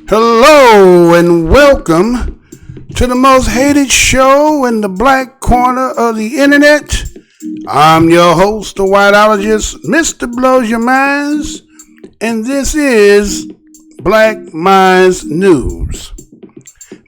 Hello and welcome to the most hated show in the black corner of the internet. I'm your host, the whiteologist, Mr. Blows Your Minds, and this is Black MINDZ News.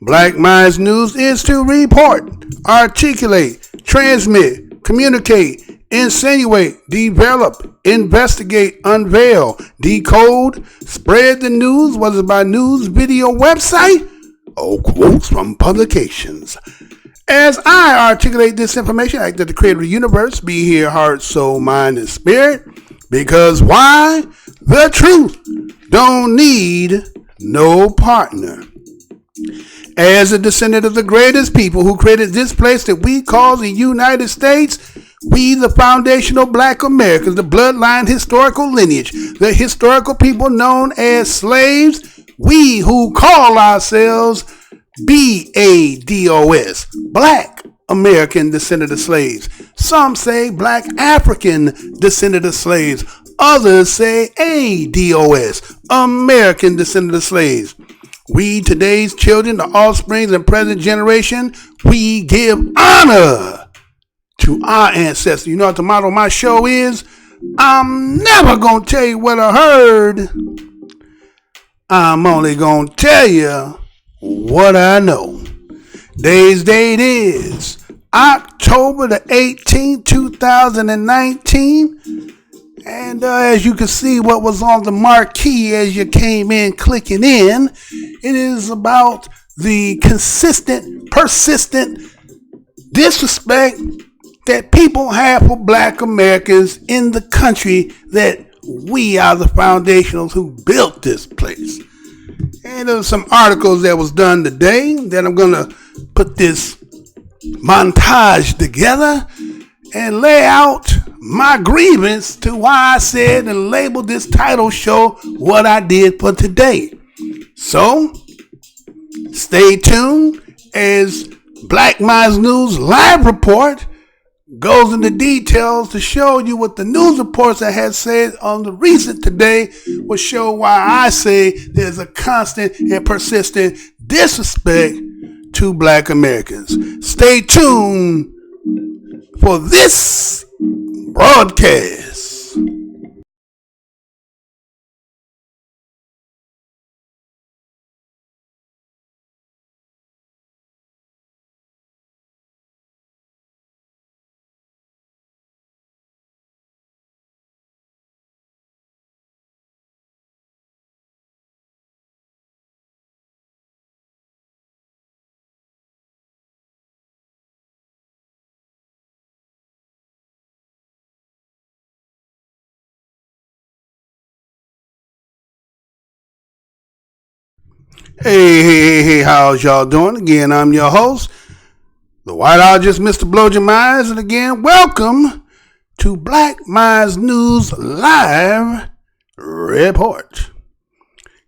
Black MINDZ News is to report, articulate, transmit, communicate, insinuate, develop, investigate, unveil, decode, spread the news, whether by news, video, website, or quotes from publications. As I articulate this information, I act that the creator of the universe be here, heart, soul, mind, and spirit. Because why? The truth don't need no partner. As a descendant of the greatest people who created this place that we call the United States, we, the foundational black Americans, the bloodline historical lineage, the historical people known as slaves, we who call ourselves BADOS, Black American Descendant of Slaves. Some say Black African Descendant of Slaves. Others say ADOS, American Descendant of Slaves. We, today's children, the offspring and present generation, we give honor to our ancestors. You know what the motto of my show is? I'm never going to tell you what I heard. I'm only going to tell you what I know. Today's date is October the 18th, 2019. And as you can see what was on the marquee as you came in clicking in, it is about the consistent, persistent disrespect that people have for black Americans in the country that we are the foundationals who built this place. And there's some articles that was done today that I'm going to put this montage together and lay out my grievance to why I said and labeled this title show what I did for today. So, stay tuned as Black MINDZ News live report goes into details to show you what the news reports I had said on the recent today will show why I say there's a constant and persistent disrespect to black Americans. Stay tuned for this broadcast. Hey, how's y'all doing? Again, I'm your host, the whiteologist, Mr. Blows Your Minds, and again, welcome to Black MINDZ News Live Report.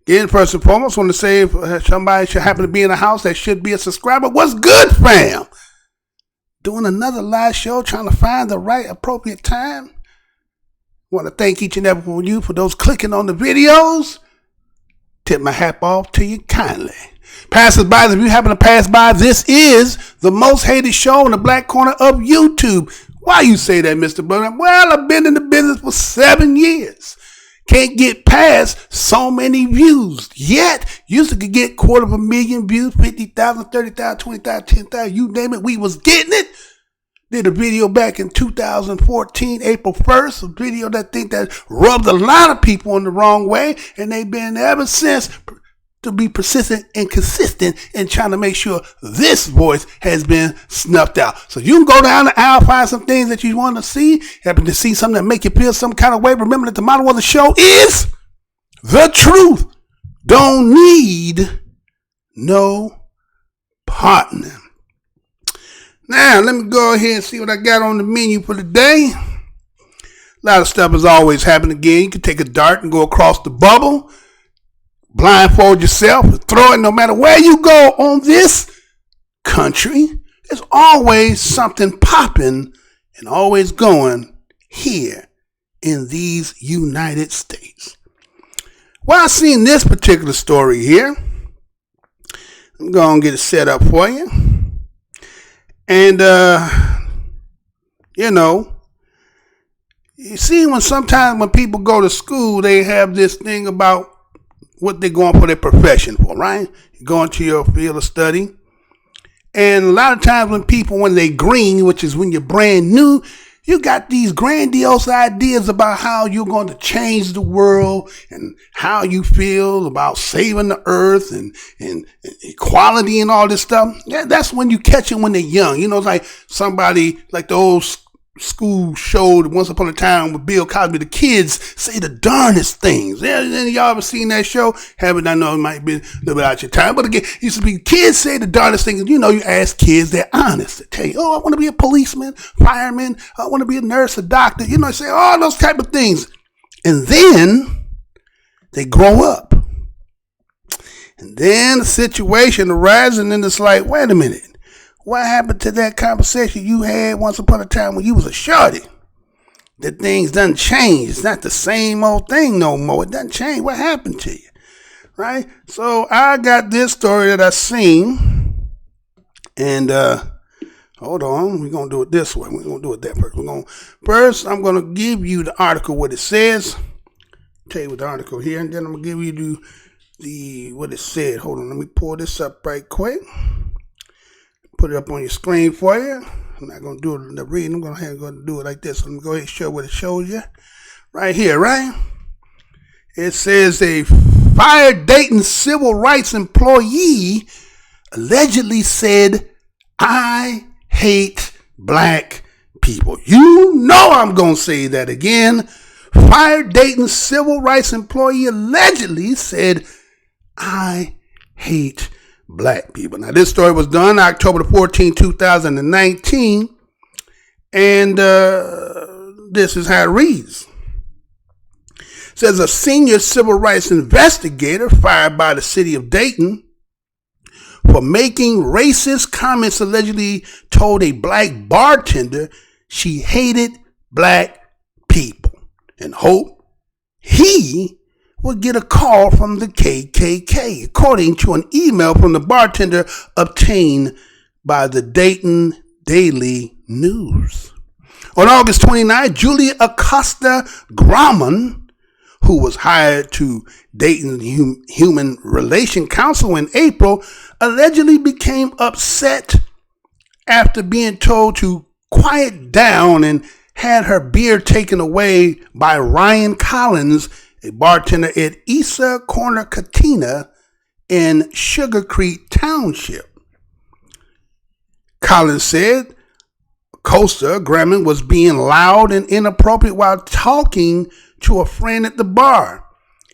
Again, first and foremost, I want to say if somebody should happen to be in the house that should be a subscriber, what's good, fam? Doing another live show, trying to find the right appropriate time. I want to thank each and every one of you for those clicking on the videos. Tip my hat off to you kindly. Passers by, if you happen to pass by, this is the most hated show in the black corner of YouTube. Why you say that, Mr. Blood? Well, I've been in the business for 7 years. Can't get past so many views. Yet, used to get 250,000 views, 50,000, 30,000, 20,000, 10,000, you name it, we was getting it. Did a video back in 2014, April 1st, a video that I think that rubbed a lot of people in the wrong way, and they've been ever since to be persistent and consistent in trying to make sure this voice has been snuffed out. So you can go down the aisle, find some things that you want to see, happen to see something that make you feel some kind of way. Remember that the motto of the show is the truth don't need no partner. Now, let me go ahead and see what I got on the menu for today. A lot of stuff has always happened again. You can take a dart and go across the bubble, blindfold yourself, and throw it no matter where you go on this country. There's always something popping and always going here in these United States. Well, I seen this particular story here. I'm going to get it set up for you. And, you see, sometimes when people go to school, they have this thing about what they're going for their profession for, right? You go into your field of study. And a lot of times when they green, which is when you're brand new, you got these grandiose ideas about how you're going to change the world and how you feel about saving the earth and equality and all this stuff. Yeah, that's when you catch it when they're young. It's like somebody, like the old school show Once Upon a Time with Bill Cosby, the kids say the darndest things. Yeah, y'all ever seen that show? Haven't? I know it might be a little bit out your time, but again, it used to be kids say the darndest things. You ask kids, they're honest. They tell you, I want to be a policeman, fireman, I want to be a nurse, a doctor. Say all those type of things. And then they grow up. And then the situation arises, and then it's like, wait a minute. What happened to that conversation you had once upon a time when you was a shorty? That things done changed. It's not the same old thing no more. It doesn't change. What happened to you? Right? So I got this story that I seen. And hold on. We're going to do it this way. We're going to do it that first. First, I'm going to give you the article, what it says. Tell you what the article here. And then I'm going to give you the what it said. Hold on. Let me pull this up right quick. Put it up on your screen for you. I'm not going to do it in the reading. I'm going to do it like this. I'm going to go ahead and show what it shows you. Right here, right? It says a fired Dayton civil rights employee allegedly said, "I hate black people." I'm going to say that again. Fired Dayton civil rights employee allegedly said, "I hate black people." Now, this story was done October 14, 2019, and this is how it reads. It says a senior civil rights investigator fired by the city of Dayton for making racist comments allegedly told a black bartender she hated black people and hoped he would get a call from the KKK, according to an email from the bartender obtained by the Dayton Daily News. On August 29, Julia Acosta Grauman, who was hired to Dayton Human Relation Council in April, allegedly became upset after being told to quiet down and had her beer taken away by Ryan Collins, a bartender at Isa Corner Katina in Sugar Creek Township. Collins said Acosta Grauman was being loud and inappropriate while talking to a friend at the bar,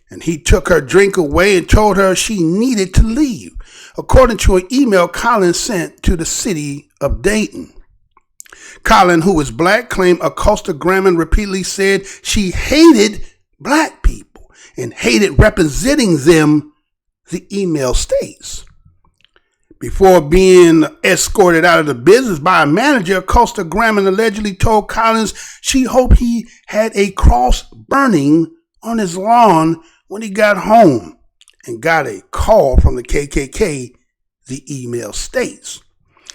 and he took her drink away and told her she needed to leave, according to an email Collins sent to the city of Dayton. Collins, who is black, claimed Acosta Grauman repeatedly said she hated black people and hated representing them, the email states. Before being escorted out of the business by a manager, Acosta Grauman allegedly told Collins she hoped he had a cross burning on his lawn when he got home and got a call from the KKK, the email states.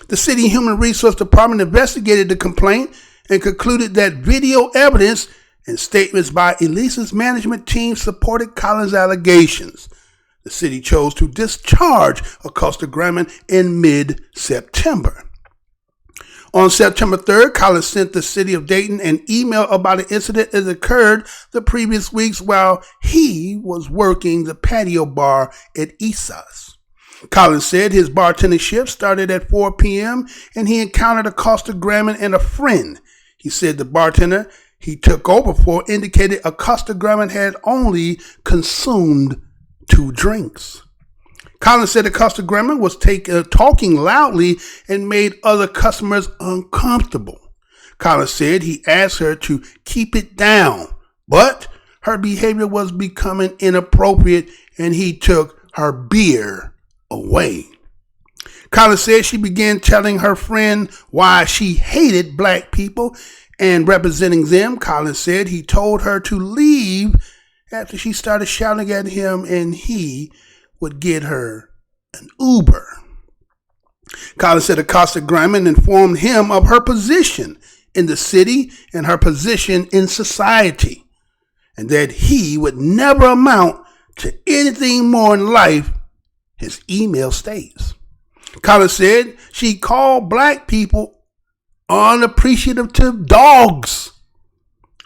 The City Human Resource Department investigated the complaint and concluded that video evidence and statements by Elisa's management team supported Collins' allegations. The city chose to discharge Acosta Grauman in mid-September. On September 3rd, Collins sent the city of Dayton an email about an incident that occurred the previous weeks while he was working the patio bar at Isa's. Collins said his bartending shift started at 4 p.m. and he encountered Acosta Grauman and a friend. He said the bartender he took over for indicated Acosta Grauman had only consumed 2 drinks. Collins said Acosta Grauman was talking loudly and made other customers uncomfortable. Collins said he asked her to keep it down, but her behavior was becoming inappropriate and he took her beer away. Collins said she began telling her friend why she hated black people and representing them. Collins said he told her to leave after she started shouting at him and he would get her an Uber. Collins said Acosta Gramont informed him of her position in the city and her position in society, and that he would never amount to anything more in life, his email states. Collins said she called black people unappreciative dogs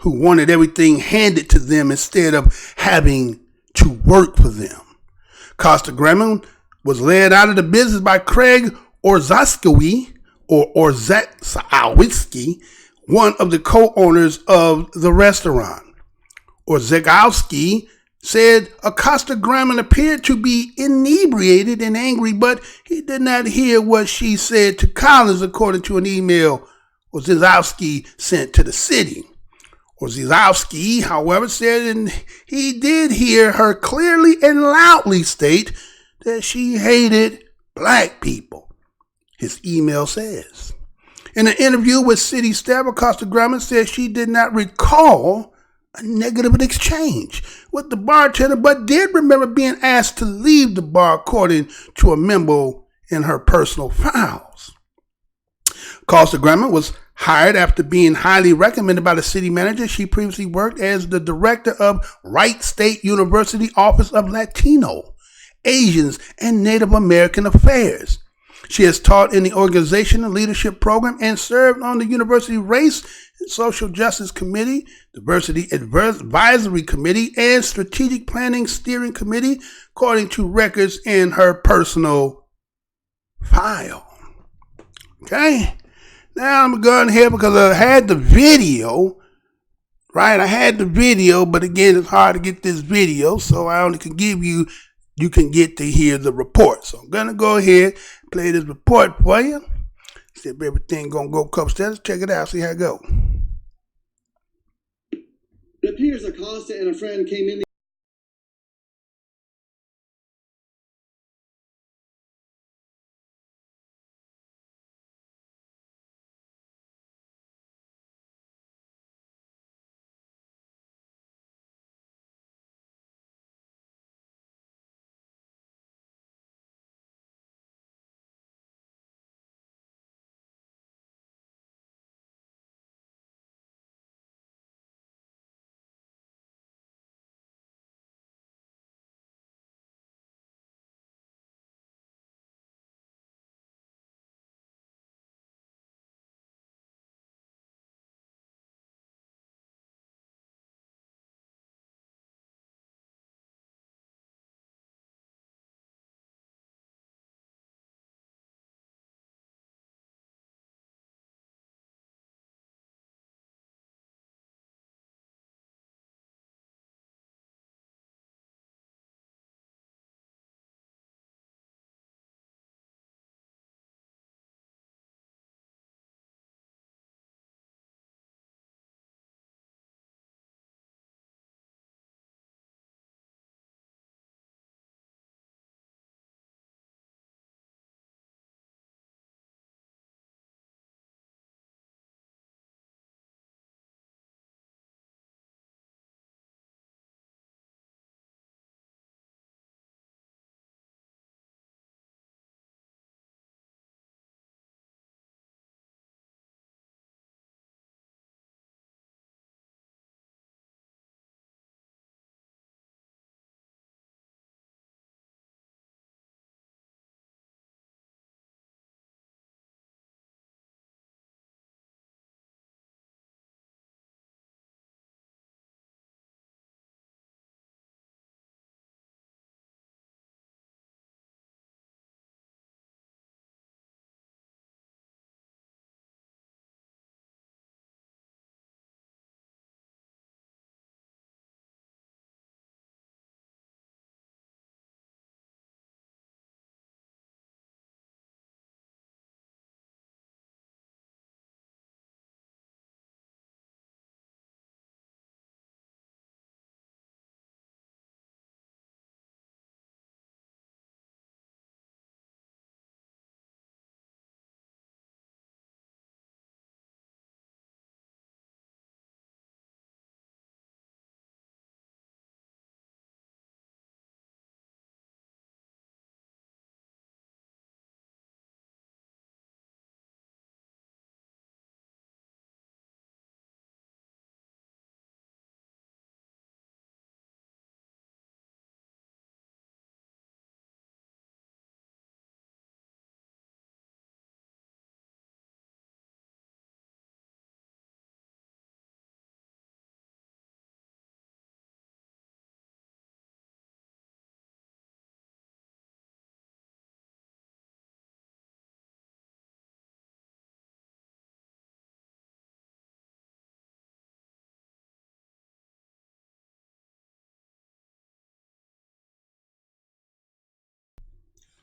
who wanted everything handed to them instead of having to work for them. Acosta Gramont was led out of the business by Craig Orzakowski, one of the co-owners of the restaurant. Orzakowski said Acosta Gramont appeared to be inebriated and angry, but he did not hear what she said to Collins, according to an email Orzakowski sent to the city. Orzakowski, however, said he did hear her clearly and loudly state that she hated black people, his email says. In an interview with City staff, Acosta Gramont said she did not recall a negative exchange with the bartender, but did remember being asked to leave the bar, according to a memo in her personal files. Acosta Gramont was hired after being highly recommended by the city manager. She previously worked as the director of Wright State University Office of Latino, Asians, and Native American Affairs. She has taught in the organization and leadership program and served on the University Race and Social Justice Committee, Diversity Advisory Committee, and Strategic Planning Steering Committee, according to records in her personal file. Okay? Now I'm going here because I had the video, right? I had the video, but again, it's hard to get this video, so I only can give you can get to hear the report. So I'm going to go ahead, play this report for you. See if everything going to go upstairs. Check it out, see how it go. It appears Acosta and a friend came in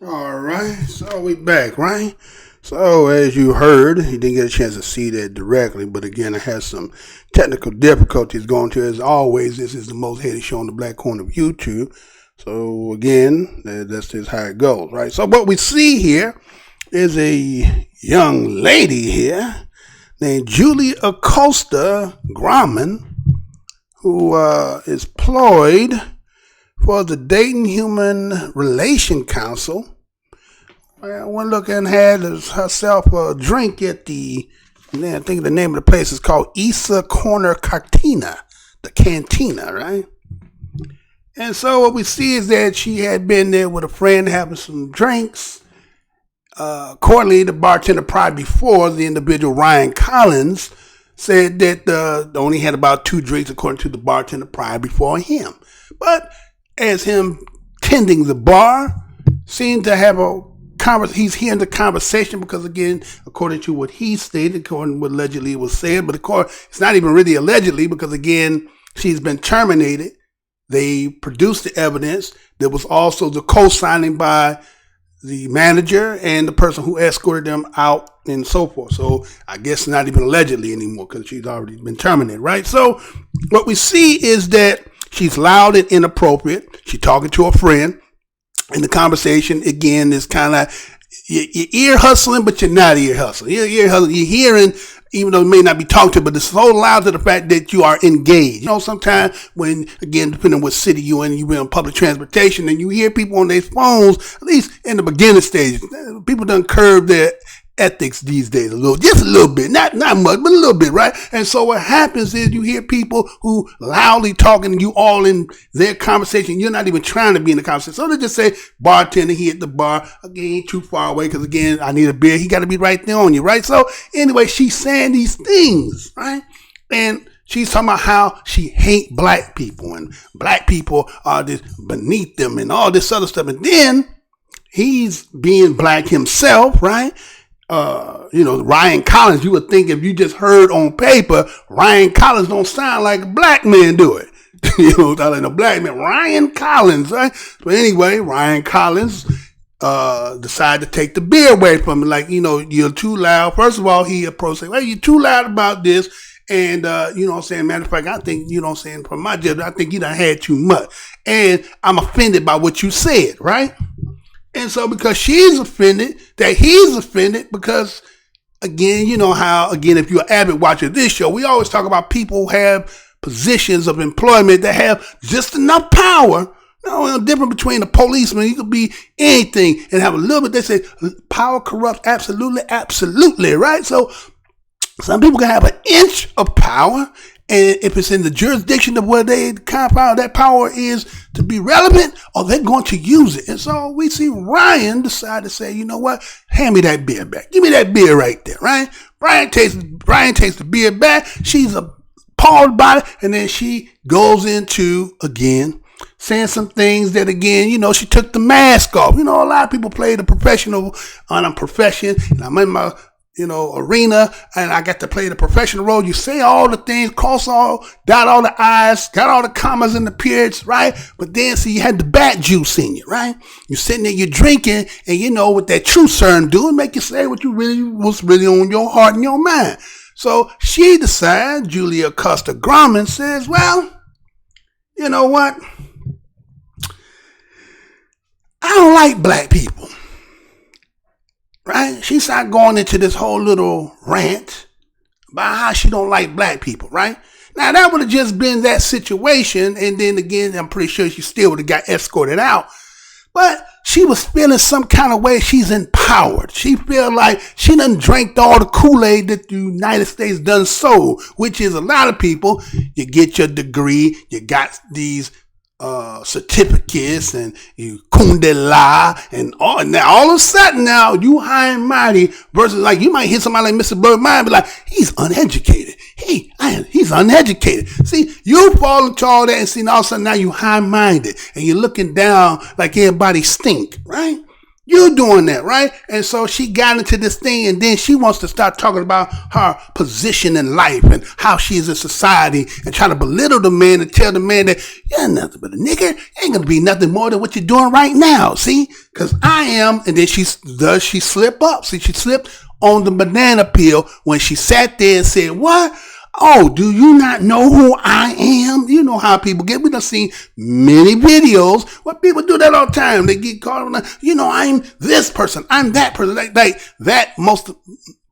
All right, so we back, right? So as you heard, you didn't get a chance to see that directly, but again, I had some technical difficulties going to. As always, this is the most hated show on the Black corner of YouTube. So again, that's just how it goes, right? So what we see here is a young lady here named Julie Acosta Grauman, who is employed for the Dayton Human Relation Council. One look and had herself a drink at I think the name of the place is called Isa Corner Cantina, the Cantina, right? And so what we see is that she had been there with a friend having some drinks. Accordingly, the bartender prior before, the individual Ryan Collins, said that only had about 2 drinks according to the bartender prior before him. But as him tending the bar, seemed to have he's hearing the conversation because, again, according to what he stated, according to what allegedly was said, but of course, it's not even really allegedly because, again, she's been terminated. They produced the evidence. There was also the co-signing by the manager and the person who escorted them out and so forth. So I guess not even allegedly anymore because she's already been terminated, right? So what we see is that she's loud and inappropriate. She's talking to a friend. And the conversation, again, is kind of, you're ear hustling, but you're not ear hustling. You're ear hustling. You're hearing, even though it may not be talked to, but it's so loud to the fact that you are engaged. You know, sometimes when, again, depending on what city you're in on public transportation, and you hear people on their phones, at least in the beginning stages, people done curb their ethics these days just a little bit, not much, but a little bit, right? And so what happens is you hear people who loudly talking, you all in their conversation, you're not even trying to be in the conversation. So they just say, bartender, he at the bar, again, ain't too far away, because again, I need a beer, he got to be right there on you, right? So anyway, she's saying these things, right? And she's talking about how she hate black people, and black people are just beneath them, and all this other stuff. And then he's being black himself, right? Ryan Collins, you would think if you just heard on paper, Ryan Collins don't sound like a black man do it. Sound like a black man. Ryan Collins, right? But anyway, Ryan Collins decided to take the beer away from him. Like, you're too loud. First of all, he approached, well, you're too loud about this. And, matter of fact, I think, from my judgment, I think you done had too much. And I'm offended by what you said, right? And so because she's offended, that he's offended, because, again, you know how, again, if you're an avid watcher of this show, we always talk about people who have positions of employment that have just enough power. No different between a policeman. You could be anything and have a little bit. They say power corrupts. Absolutely, absolutely, right? So some people can have an inch of power, and if it's in the jurisdiction of where they kind of power, that power is to be relevant, or they're going to use it. And so we see Ryan decide to say, you know what? Hand me that beer back. Give me that beer right there, right? Brian takes the beer back. She's appalled by it, and then she goes into, again, saying some things that, again, she took the mask off. A lot of people play the professional on a profession, and I'm in my arena, and I got to play the professional role. You say all the things, dot all the I's, got all the commas in the periods, right? But then, see, you had the bat juice in you, right? You're sitting there, you're drinking, and what that true serum do, it make you say what's really on your heart and your mind. So she decides, Julia Acosta Grauman says, well, you know what? I don't like black people. Right? She started going into this whole little rant about how she don't like black people, right? Now, that would have just been that situation, and then again, I'm pretty sure she still would have got escorted out. But she was feeling some kind of way. She's empowered. She feel like she done drank all the Kool-Aid that the United States done sold, which is a lot of people. You get your degree, you got these certificates, and you kundala, and all of a sudden now you high and mighty, versus like you might hear somebody like Mr. Blurred Mind be like, he's uneducated. He's uneducated. See, you fall into all that, and see, all of a sudden now you high-minded, and you're looking down like everybody stink, right? You doing that, right? And so she got into this thing, and then she wants to start talking about her position in life and how she is in society, and trying to belittle the man and tell the man that you're nothing but a nigger. Ain't gonna be nothing more than what you're doing right now. See, because I am. And then she slip up. See, she slipped on the banana peel when she sat there and said, "What? Oh, do you not know who I am?" You know how people get. We done seen many videos where people do that all the time. They get caught on, I'm this person, I'm that person. Like that most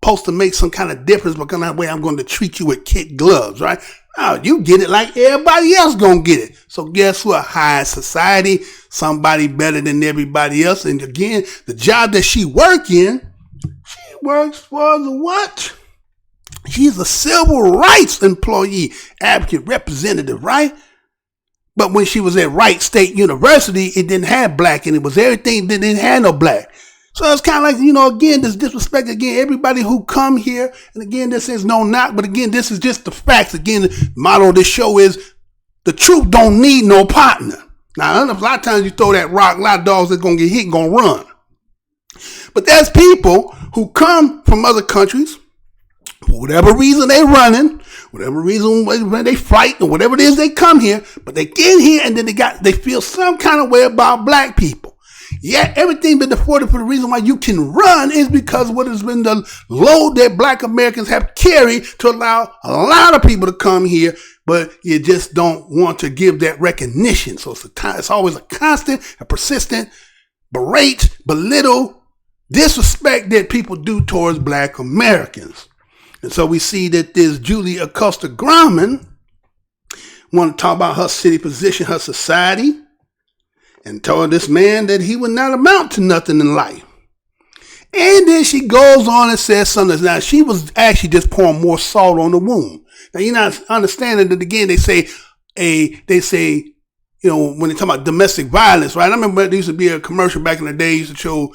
supposed to make some kind of difference, because that way I'm going to treat you with kid gloves, right? Oh, you get it like everybody else gonna get it. So guess what? High society, somebody better than everybody else. And again, the job that she works for the what? She's a civil rights employee, advocate, representative, right? But when she was at Wright State University, it didn't have black, and it was everything that didn't have no black. So it's kind of like, again, this disrespect, again, everybody who come here, and again, this is no knock, but again, this is just the facts. Again, the motto of this show is, the truth don't need no partner. Now, a lot of times you throw that rock, a lot of dogs that's going to get hit and going to run. But there's people who come from other countries, for whatever reason they running, whatever reason when they fight, or whatever it is they come here, but they get here and then they feel some kind of way about black people. Yeah, everything been afforded for the reason why you can run is because what has been the load that black Americans have carried to allow a lot of people to come here, but you just don't want to give that recognition. So it's always a constant, a persistent berate, belittle, disrespect that people do towards black Americans. And so we see that this Julie Acosta Grauman want to talk about her city position, her society, and told this man that he would not amount to nothing in life. And then she goes on and says something. Now, she was actually just pouring more salt on the wound. Now, you're not understanding that, again, they say, when they talk about domestic violence, right? I remember there used to be a commercial back in the day, used to show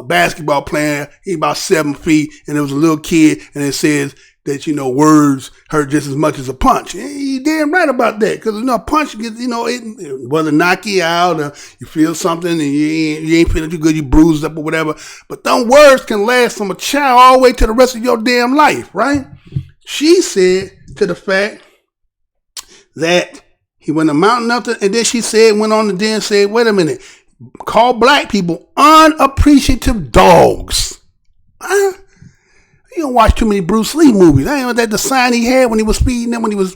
basketball player, he about 7 feet, and there was a little kid, and it says that, words hurt just as much as a punch. And you damn right about that, because, a punch, it whether knock you out or you feel something and you ain't feeling too good, you bruised up or whatever. But them words can last from a child all the way to the rest of your damn life, right? She said to the fact that he wouldn't amount to nothing, and then she went on and then said, wait a minute, call black people unappreciative dogs. Huh? You don't watch too many Bruce Lee movies. I know that the sign he had when he was feeding them, when he was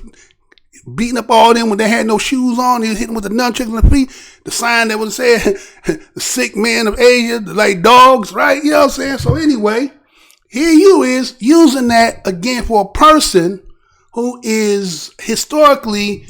beating up all them when they had no shoes on, he was hitting with the nunchucks in the feet. The sign that was said, the sick man of Asia, like dogs, right? You know what I'm saying? So anyway, here you is using that again for a person who is historically,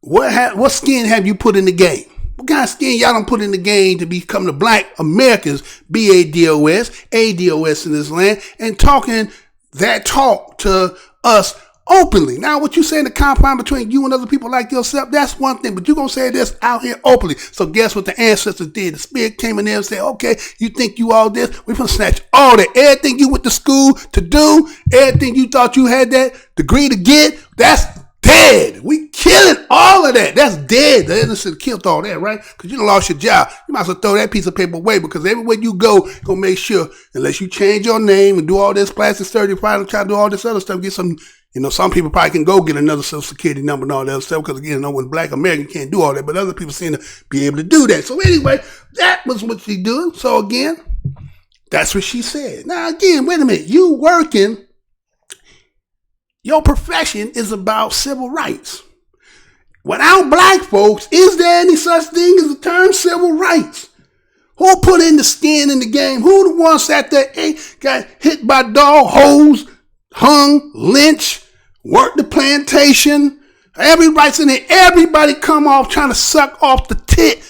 what skin have you put in the game? What kind of skin y'all done put in the game to become the black Americans, BADOS, ADOS in this land, and talking that talk to us openly. Now, what you say in the confine between you and other people like yourself, that's one thing, but you're going to say this out here openly. So guess what the ancestors did? The spirit came in there and said, okay, you think you all this? We're going to snatch all that. Everything you went to school to do, everything you thought you had that degree to get, that's dead. We killing all of that. That's dead. The innocent killed all that, right? Because you done lost your job. You might as well throw that piece of paper away, because everywhere you go, gonna make sure, unless you change your name and do all this plastic surgery, probably try to do all this other stuff, get some, some people probably can go get another social security number and all that stuff, because again, when black American can't do all that, but other people seem to be able to do that. So anyway, that was what she doing. So again, that's what she said. Now again, wait a minute, you working, your profession is about civil rights. Without black folks, is there any such thing as the term civil rights? Who put in the skin in the game? Who the ones that got hit by dog, hose, hung, lynched, worked the plantation? Everybody's in there. Everybody come off trying to suck off the tit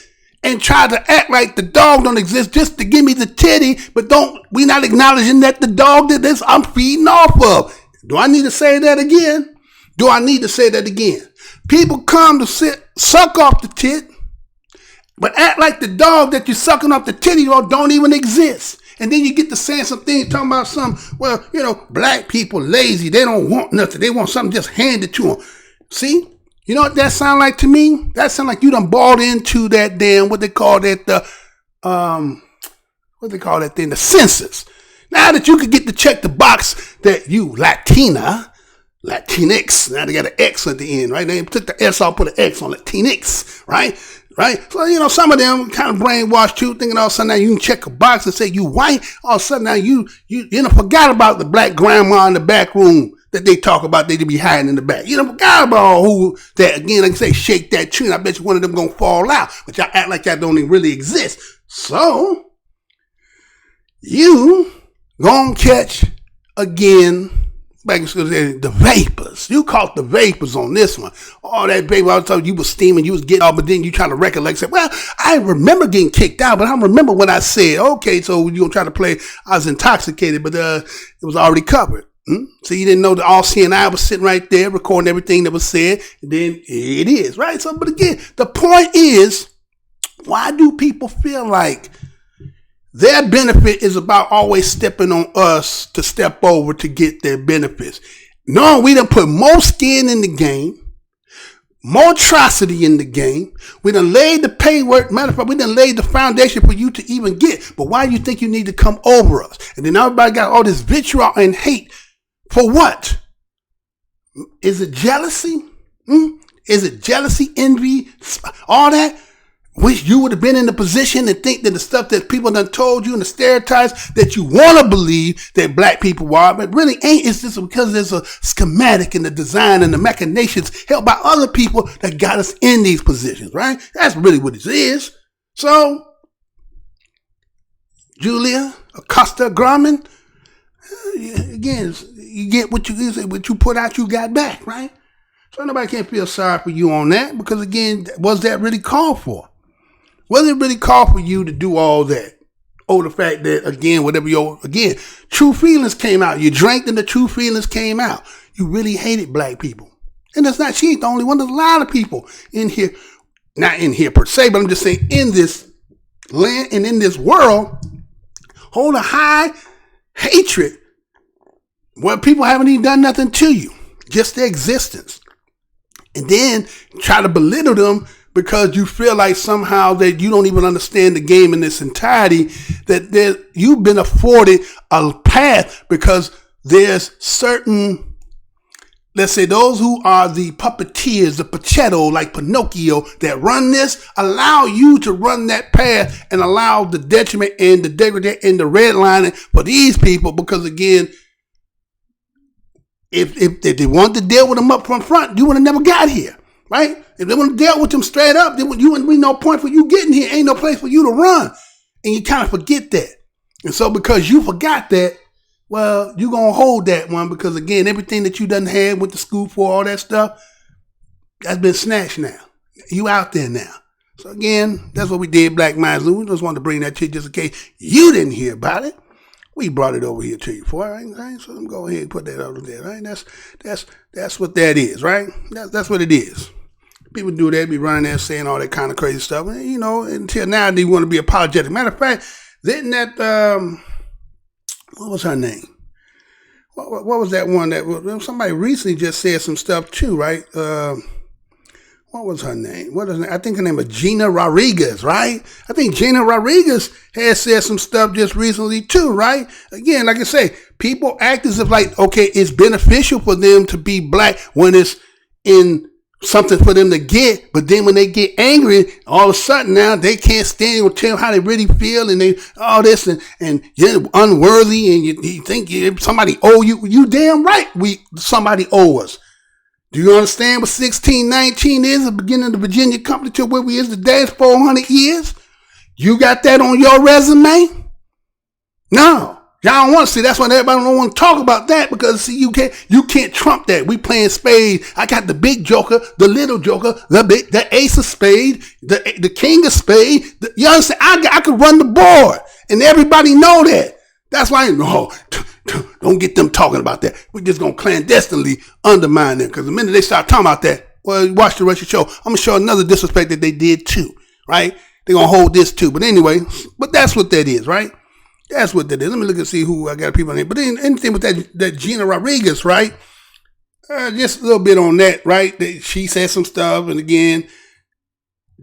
and try to act like the dog don't exist just to give me the titty, but we not acknowledging that the dog did this I'm feeding off of. Do I need to say that again? Do I need to say that again? People come to suck off the tit, but act like the dog that you're sucking off the titty or don't even exist. And then you get to saying some things, talking about black people lazy. They don't want nothing. They want something just handed to them. See? You know what that sound like to me? That sound like you done bought into that damn, what they call that, what they call that thing, the census. Now that you could get to check the box that you Latinx, now they got an X at the end, right? They took the S off, put an X on Latinx, right? So, some of them kind of brainwashed too, thinking all of a sudden now you can check a box and say you white. All of a sudden now you forgot about the black grandma in the back room that they talk about, they be hiding in the back. You forgot about who that, again, like I say, shake that tree, and I bet you one of them gonna fall out, but y'all act like y'all don't even really exist. So, you gonna catch, again, back in school, the vapors. You caught the vapors on this one. All that vapor, I was telling you was steaming, you was getting off, but then you trying to recollect, say, well, I remember getting kicked out, but I don't remember what I said. Okay, so you gonna try to play, I was intoxicated, but it was already covered. So you didn't know the all-seeing eye was sitting right there recording everything that was said, and then it is, right? So, but again, the point is, why do people feel like their benefit is about always stepping on us to step over to get their benefits? No, we done put more skin in the game, more atrocity in the game. We done laid the pay work. Matter of fact, we done laid the foundation for you to even get. But why do you think you need to come over us? And then everybody got all this vitriol and hate. For what? Is it jealousy? Is it jealousy, envy, all that? Wish you would have been in the position and think that the stuff that people done told you and the stereotypes that you want to believe that black people are, but really ain't. It's just because there's a schematic in the design and the machinations held by other people that got us in these positions, right? That's really what it is. So, Julia Acosta Grumman, again, you get what you put out, you got back, right? So nobody can feel sorry for you on that, because again, was that really called for? Was it really called for you to do all that? Oh, the fact that, again, true feelings came out. You drank and the true feelings came out. You really hated black people. And that's not, she ain't the only one. There's a lot of people in here, not in here per se, but I'm just saying in this land and in this world, hold a high hatred where people haven't even done nothing to you, just their existence. And then try to belittle them because you feel like somehow that you don't even understand the game in its entirety, that you've been afforded a path because there's certain, let's say, those who are the puppeteers, the Pachetto, like Pinocchio, that run this, allow you to run that path and allow the detriment and the degradation and the redlining for these people, because again, if they wanted to deal with them up from front, you would have never got here, right? If they would have dealt with them straight up, there wouldn't be no point for you getting here. Ain't no place for you to run. And you kind of forget that. And so because you forgot that, well, you're going to hold that one, because again, everything that you done had, went to school for, all that stuff, that's been snatched now. You out there now. So again, that's what we did, Black Minds. We just wanted to bring that to you just in case you didn't hear about it. We brought it over here to you for, right? So I'm go ahead and put that over there, right? That's what that is, right? That's what it is. People do that, be running there saying all that kind of crazy stuff. And, until now they want to be apologetic. Matter of fact, didn't that, what was her name? What was that one that somebody recently just said some stuff too, right? What was her name? I think her name was Gina Rodriguez, right? I think Gina Rodriguez has said some stuff just recently too, right? Again, like I say, people act as if like, okay, it's beneficial for them to be black when it's in something for them to get, but then when they get angry, all of a sudden now they can't stand or tell how they really feel, and they all this and you're unworthy, and you think somebody owe you. You damn right, somebody owe us. Do you understand what 1619 is, the beginning of the Virginia Company to where we is today? It's 400 years. You got that on your resume? No. Y'all don't want to see. That's why everybody don't want to talk about that, because see, you can't trump that. We playing spade. I got the big joker, the little joker, the ace of spade, the king of spade. You understand? I could run the board, and everybody know that. That's why don't get them talking about that. We're just gonna clandestinely undermine them, because the minute they start talking about that, well, watch the rest of the show. I'm gonna show another disrespect that they did too, right? They're gonna hold this too. But anyway, that's what that is, right? That's what that is. Let me look and see who I got people in here. But then anything with that Gina Rodriguez, right? Just a little bit on that, right? She said some stuff, and again,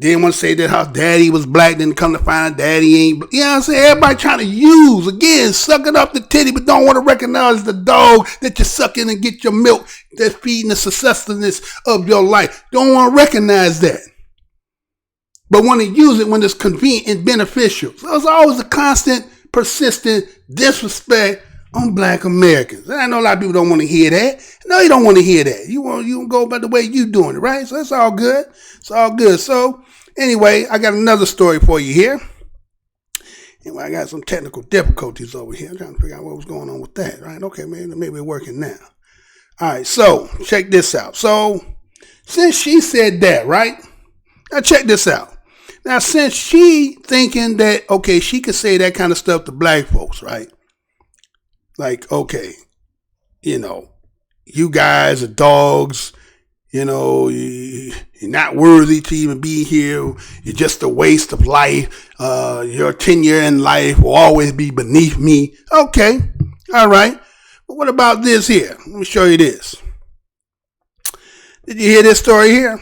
Then want to say that her daddy was black, then come to find daddy ain't. You know what I'm saying? Everybody trying to use, again, sucking up the titty, but don't want to recognize the dog that you're sucking and get your milk that's feeding the sustenance of your life. Don't want to recognize that. But want to use it when it's convenient and beneficial. So it's always a constant, persistent disrespect on black Americans. And I know a lot of people don't want to hear that. No, you don't want to hear that. You go by the way you doing it, right? So it's all good. It's all good. So anyway, I got another story for you here. Anyway, I got some technical difficulties over here. I'm trying to figure out what was going on with that, right? Okay, maybe it's working now. All right, so check this out. So since she said that, right? Now check this out. Now, since she thinking that, okay, she could say that kind of stuff to black folks, right? Like, okay, you guys are dogs, you're not worthy to even be here. You're just a waste of life. Your tenure in life will always be beneath me. Okay, all right. But what about this here? Let me show you this. Did you hear this story here?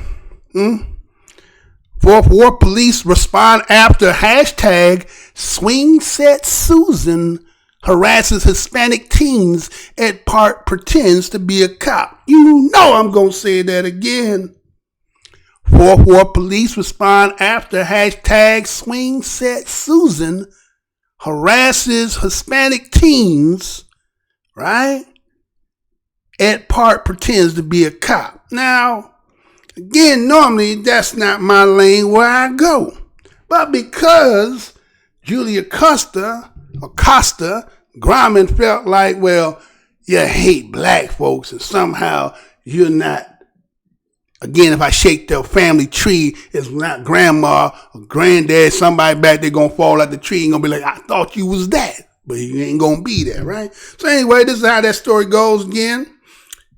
Fort Worth police respond after hashtag swing set Susan harasses Hispanic teens at park, pretends to be a cop. You know I'm going to say that again. Fort Worth police respond after hashtag swing set Susan harasses Hispanic teens, right, at park, pretends to be a cop. Now, again, normally that's not my lane where I go. But because Julia Acosta Grumman felt like, well, you hate black folks and somehow you're not, again, if I shake their family tree, it's not grandma or granddad, somebody back there gonna fall out the tree and gonna be like, I thought you was that, but you ain't gonna be there, right? So anyway, this is how that story goes again.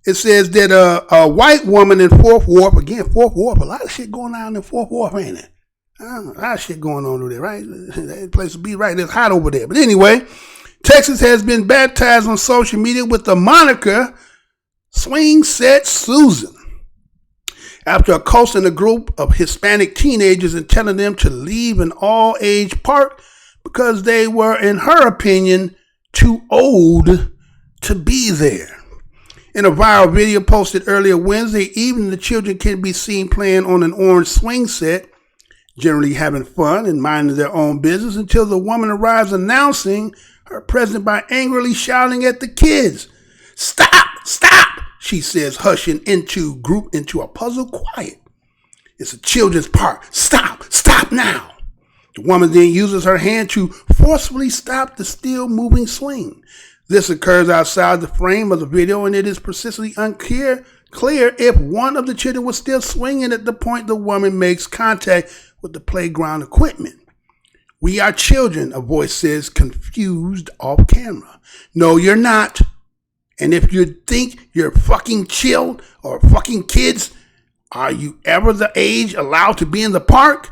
It says that a white woman in Fort Worth, a lot of shit going on in Fort Worth, ain't it? A lot of shit going on over there, right? That place will be right. It's hot over there. But anyway, Texas has been baptized on social media with the moniker Swing Set Susan, after accosting a group of Hispanic teenagers and telling them to leave an all-age park because they were, in her opinion, too old to be there. In a viral video posted earlier Wednesday evening, the children can be seen playing on an orange swing set, generally having fun and minding their own business, until the woman arrives announcing her presence by angrily shouting at the kids. Stop! Stop! She says, hushing into a puzzled quiet. It's a children's park. Stop! Stop now! The woman then uses her hand to forcefully stop the still moving swing. This occurs outside the frame of the video, and it is persistently unclear if one of the children was still swinging at the point the woman makes contact with the playground equipment. We are children, a voice says, confused off camera. No, you're not. And if you think you're fucking chilled or fucking kids, are you ever the age allowed to be in the park?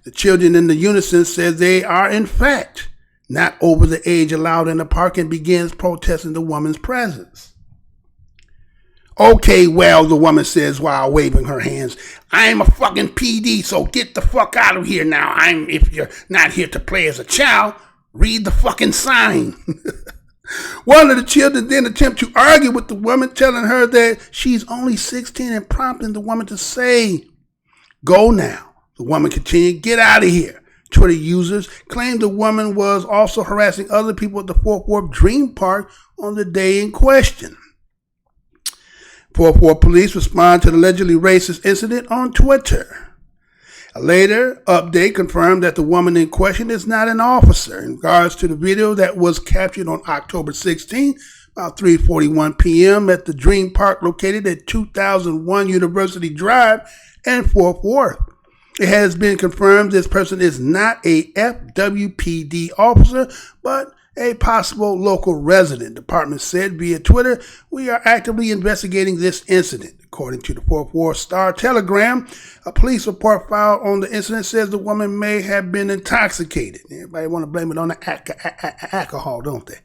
The children in the unison says they are, in fact, not over the age allowed in the park, and begins protesting the woman's presence. Okay, well, the woman says while waving her hands, I'm a fucking PD, so get the fuck out of here now. If you're not here to play as a child, read the fucking sign. One of the children then attempt to argue with the woman, telling her that she's only 16 and prompting the woman to say, go now. The woman continued, get out of here. Twitter users claimed the woman was also harassing other people at the Fort Worth Dream Park on the day in question. Fort Worth police respond to the allegedly racist incident on Twitter. A later update confirmed that the woman in question is not an officer. In regards to the video that was captured on October 16, about 3:41 p.m. at the Dream Park located at 2001 University Drive in Fort Worth. It has been confirmed this person is not a FWPD officer, but a possible local resident. The department said via Twitter, we are actively investigating this incident. According to the Fort Worth Star-Telegram, a police report filed on the incident says the woman may have been intoxicated. Everybody want to blame it on the alcohol, don't they?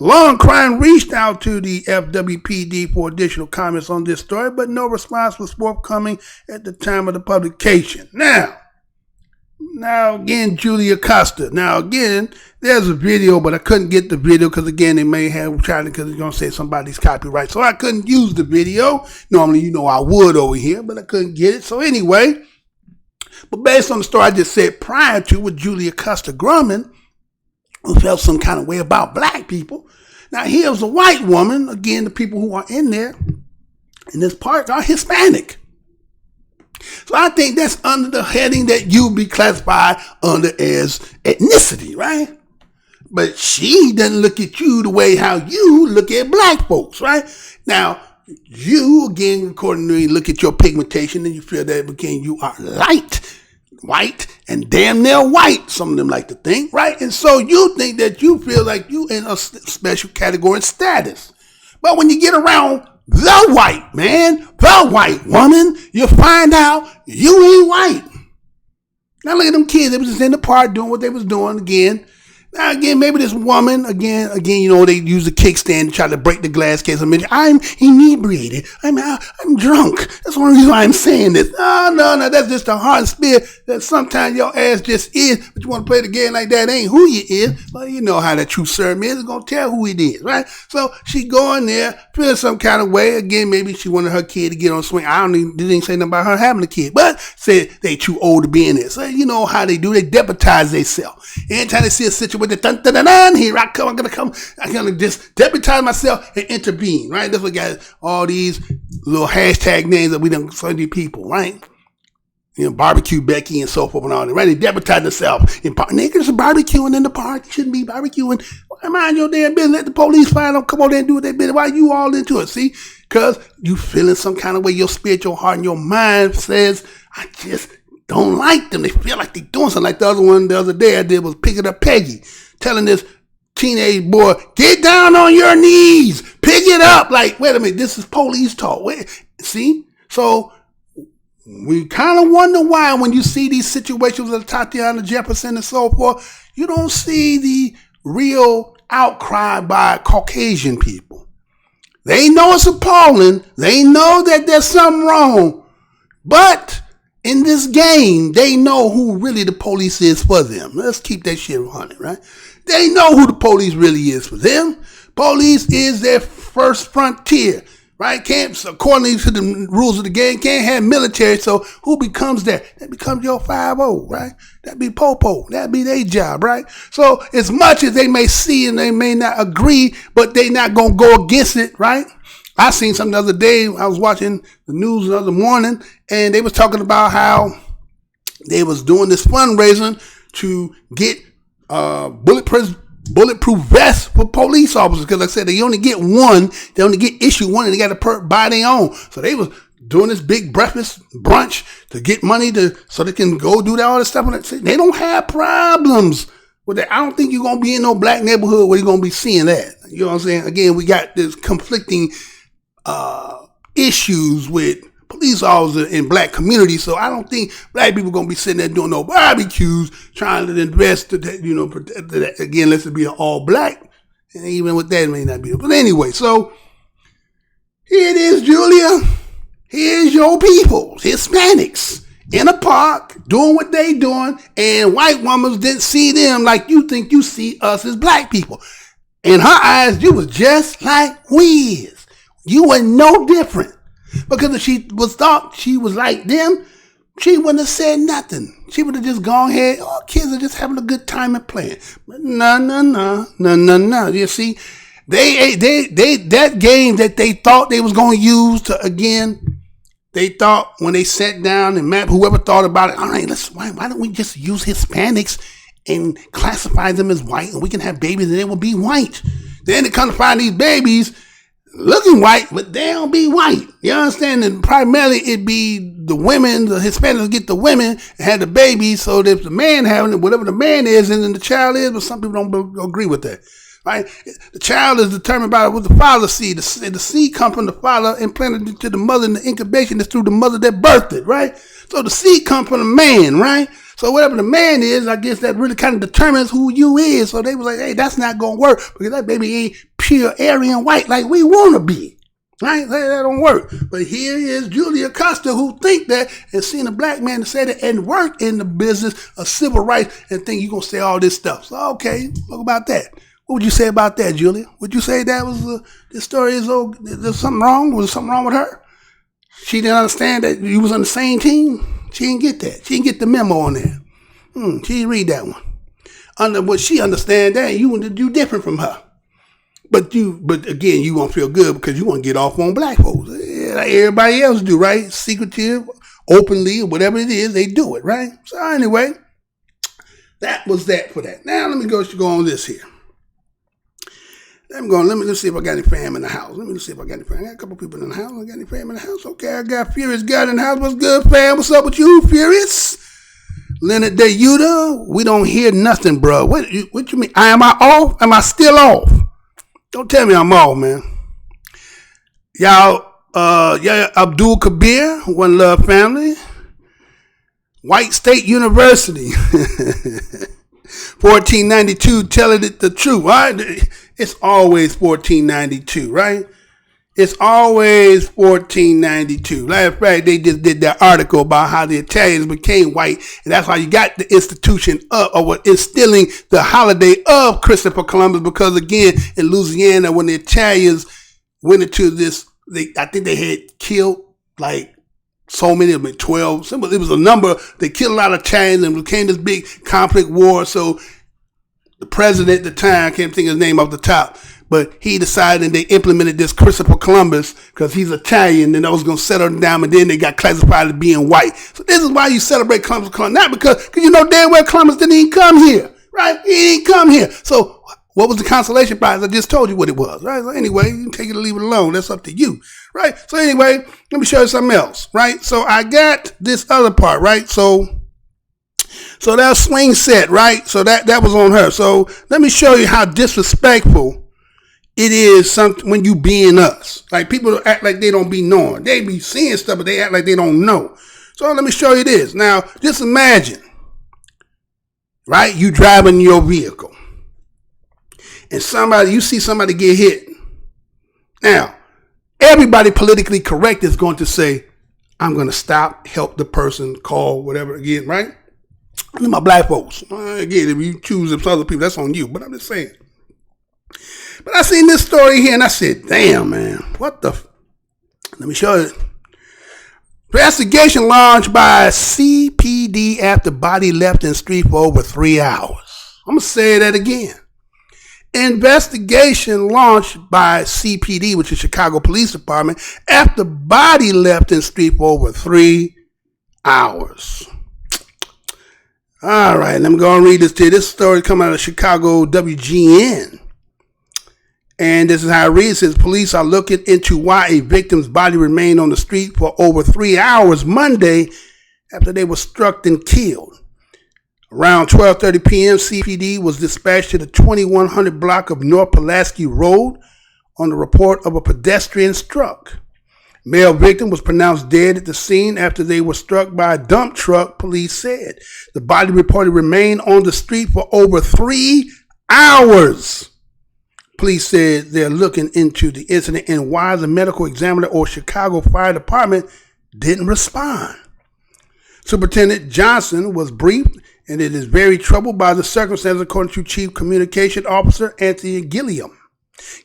Long Crime reached out to the FWPD for additional comments on this story, but no response was forthcoming at the time of the publication. Now, Now, again, Julia Costa. Now, again, there's a video, but I couldn't get the video because, again, they may have tried it because it's going to say somebody's copyright. So I couldn't use the video. Normally, I would over here, but I couldn't get it. So anyway, but based on the story I just said prior to with Julia Costa Grumman, who felt some kind of way about black people. Now, here's a white woman. Again, the people who are in there in this park are Hispanic. So I think that's under the heading that you be classified under as ethnicity, right? But she doesn't look at you the way how you look at black folks, right? Now, you, again, according to you, look at your pigmentation and you feel that, again, you are light, white, and damn near white, some of them like to think, right? And so you think that you feel like you in a special category and status. But when you get around the white man, the white woman, you find out you ain't white. Now look at them kids. They was just in the park doing what they was doing again. Now again, maybe this woman, again, they use the kickstand to try to break the glass case. I'm inebriated. I'm drunk. That's one reason why I'm saying this. No, that's just a hard spirit that sometimes your ass just is, but you want to play the game like that ain't who you is. Well, you know how that true sermon is. It's going to tell who it is, right? So she go in there, feel some kind of way. Again, maybe she wanted her kid to get on swing. They didn't say nothing about her having a kid, but said they too old to be in there. So you know how they do. They deputize themselves. Anytime they see a situation, here I come, I'm gonna just deputize myself and intervene, right? That's what got all these little hashtag names that we done so many people, right? Barbecue Becky and so forth and all that, right? They deputize themselves in park. Niggas are barbecuing in the park. You shouldn't be barbecuing. Mind your damn business. Let the police find them. Come on there and do what they business. Why you all into it? See? Because you feeling some kind of way. Your spirit, your heart, and your mind says, I just don't like them. They feel like they doing something. Like the other one the other day I did was picking up Peggy, telling this teenage boy, get down on your knees, pick it up. Like, wait a minute, this is police talk. Wait, see? So we kind of wonder why when you see these situations with Tatiana Jefferson and so forth, you don't see the real outcry by Caucasian people. They know it's appalling. They know that there's something wrong. But in this game, they know who really the police is for them. Let's keep that shit running, right? They know who the police really is for them. Police is their first frontier, right? According to the rules of the game, can't have military. So who becomes that? That becomes your 5-0, right? That be Popo. That be their job, right? So as much as they may see and they may not agree, but they not going to go against it, right? I seen something the other day. I was watching the news the other morning, and they was talking about how they was doing this fundraising to get bulletproof vests for police officers. Because like I said, they only get one. They only get issued one, and they got to buy their own. So they was doing this big brunch to get money so they can go do all this stuff. They don't have problems with that. I don't think you're going to be in no black neighborhood where you're going to be seeing that. You know what I'm saying? Again, we got this conflicting issues with police officers in black communities, so I don't think black people gonna be sitting there doing no barbecues, trying to invest to that, protect that. Again, let's be all black, and even with that, it may not be. But anyway, so here it is, Julia. Here's your people, Hispanics, in a park doing what they doing, and white women didn't see them like you think you see us as black people. In her eyes, you was just like we is. You were no different. Because if she was thought she was like them, she wouldn't have said nothing. She would have just gone ahead, kids are just having a good time and playing. But no. You see, they that game that they thought they was going to use to, again, they thought when they sat down and mapped, whoever thought about it, all right, why don't we just use Hispanics and classify them as white, and we can have babies and they will be white. Then they come to find these babies looking white, but they don't be white. You understand? And primarily it be the women, the Hispanics get the women and have the babies. So if the man having it, whatever the man is, and then the child is, but some people don't agree with that. Right? The child is determined by what the father seed. The seed comes from the father, implanted into the mother, and the incubation is through the mother that birthed it, right? So the seed comes from the man, right? So whatever the man is, I guess that really kind of determines who you is. So they was like, hey, that's not going to work because that baby ain't pure Aryan white like we want to be. Right? That don't work. But here is Julia Costa who think that and seeing a black man to say that and work in the business of civil rights and think you're going to say all this stuff. So, okay, what about that? What would you say about that, Julia? Would you say that was this story is there's something wrong? Was there something wrong with her? She didn't understand that you was on the same team? She didn't get that. She didn't get the memo on that. She didn't read that one. Under what she understand that, you different from her. But again, you won't feel good because you want to get off on black folks. Like everybody else do, right? Secretive, openly, or whatever it is, they do it, right? So anyway, that was that for that. Now let me go on this here. Let's see if I got any fam in the house. Let me see if I got any fam. I got a couple people in the house. I got any fam in the house? Okay, I got Furious God in the house. What's good, fam? What's up with you, Furious? Leonard DeYuta, we don't hear nothing, bro. What you mean? Am I off? Am I still off? Don't tell me I'm off, man. Y'all, Abdul Kabir, One Love Family. White State University. 1492, telling it the truth, right? It's always 1492, right? It's always 1492. Last fact, they just did that article about how the Italians became white, and that's how you got the institution of instilling the holiday of Christopher Columbus. Because again, in Louisiana, when the Italians went into this, I think they had killed like so many of them, 12. It was a number. They killed a lot of Italians and became this big conflict war. So the president at the time, I can't think of his name off the top, but he decided and they implemented this Christopher Columbus because he's Italian and that was going to settle them down, and then they got classified as being white. So this is why you celebrate Columbus, not because you know damn well Columbus didn't even come here, right? He didn't come here. So what was the consolation prize? I just told you what it was, right? So anyway, you can take it or leave it alone. That's up to you, right? So anyway, let me show you something else, right? So I got this other part, right? So that swing set, right? So that was on her. So let me show you how disrespectful it is when you being us. Like people act like they don't be knowing. They be seeing stuff, but they act like they don't know. So let me show you this. Now, just imagine, right? You driving your vehicle and you see somebody get hit. Now, everybody politically correct is going to say, I'm going to stop, help the person, call, whatever again, right? And my black folks. Again, if you choose some other people, that's on you. But I'm just saying. But I seen this story here and I said, damn, man, what the? Let me show you. Investigation launched by CPD after body left in street for over 3 hours. I'm going to say that again. Investigation launched by CPD, which is Chicago Police Department, after body left in street for over 3 hours. All right, let me go and read this to you. This story coming out of Chicago WGN. And this is how it reads. It says, police are looking into why a victim's body remained on the street for over 3 hours Monday after they were struck and killed. Around 12:30 p.m., CPD was dispatched to the 2100 block of North Pulaski Road on the report of a pedestrian struck. Male victim was pronounced dead at the scene after they were struck by a dump truck, police said. The body reported remained on the street for over 3 hours. Police said they're looking into the incident and why the medical examiner or Chicago Fire Department didn't respond. Superintendent Johnson was briefed, and it is very troubled by the circumstances, according to Chief Communication Officer Anthony Gilliam.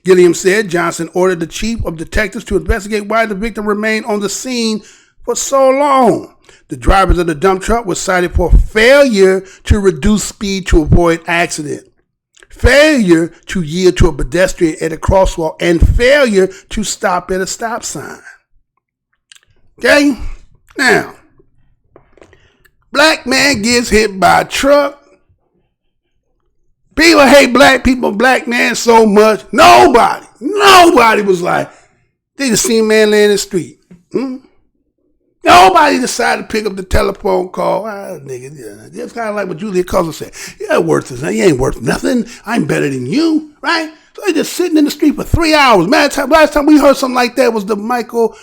Gilliam said Johnson ordered the chief of detectives to investigate why the victim remained on the scene for so long. The drivers of the dump truck were cited for failure to reduce speed to avoid accident, failure to yield to a pedestrian at a crosswalk, and failure to stop at a stop sign. Okay? Now, black man gets hit by a truck. People hate black people, black man so much. Nobody was like, they just seen a man laying in the street. Nobody decided to pick up the telephone call. Nigga, just kind of like what Julia Costa said. You ain't worth nothing. I'm better than you, right? So they just sitting in the street for 3 hours. Man, last time we heard something like that was the Michael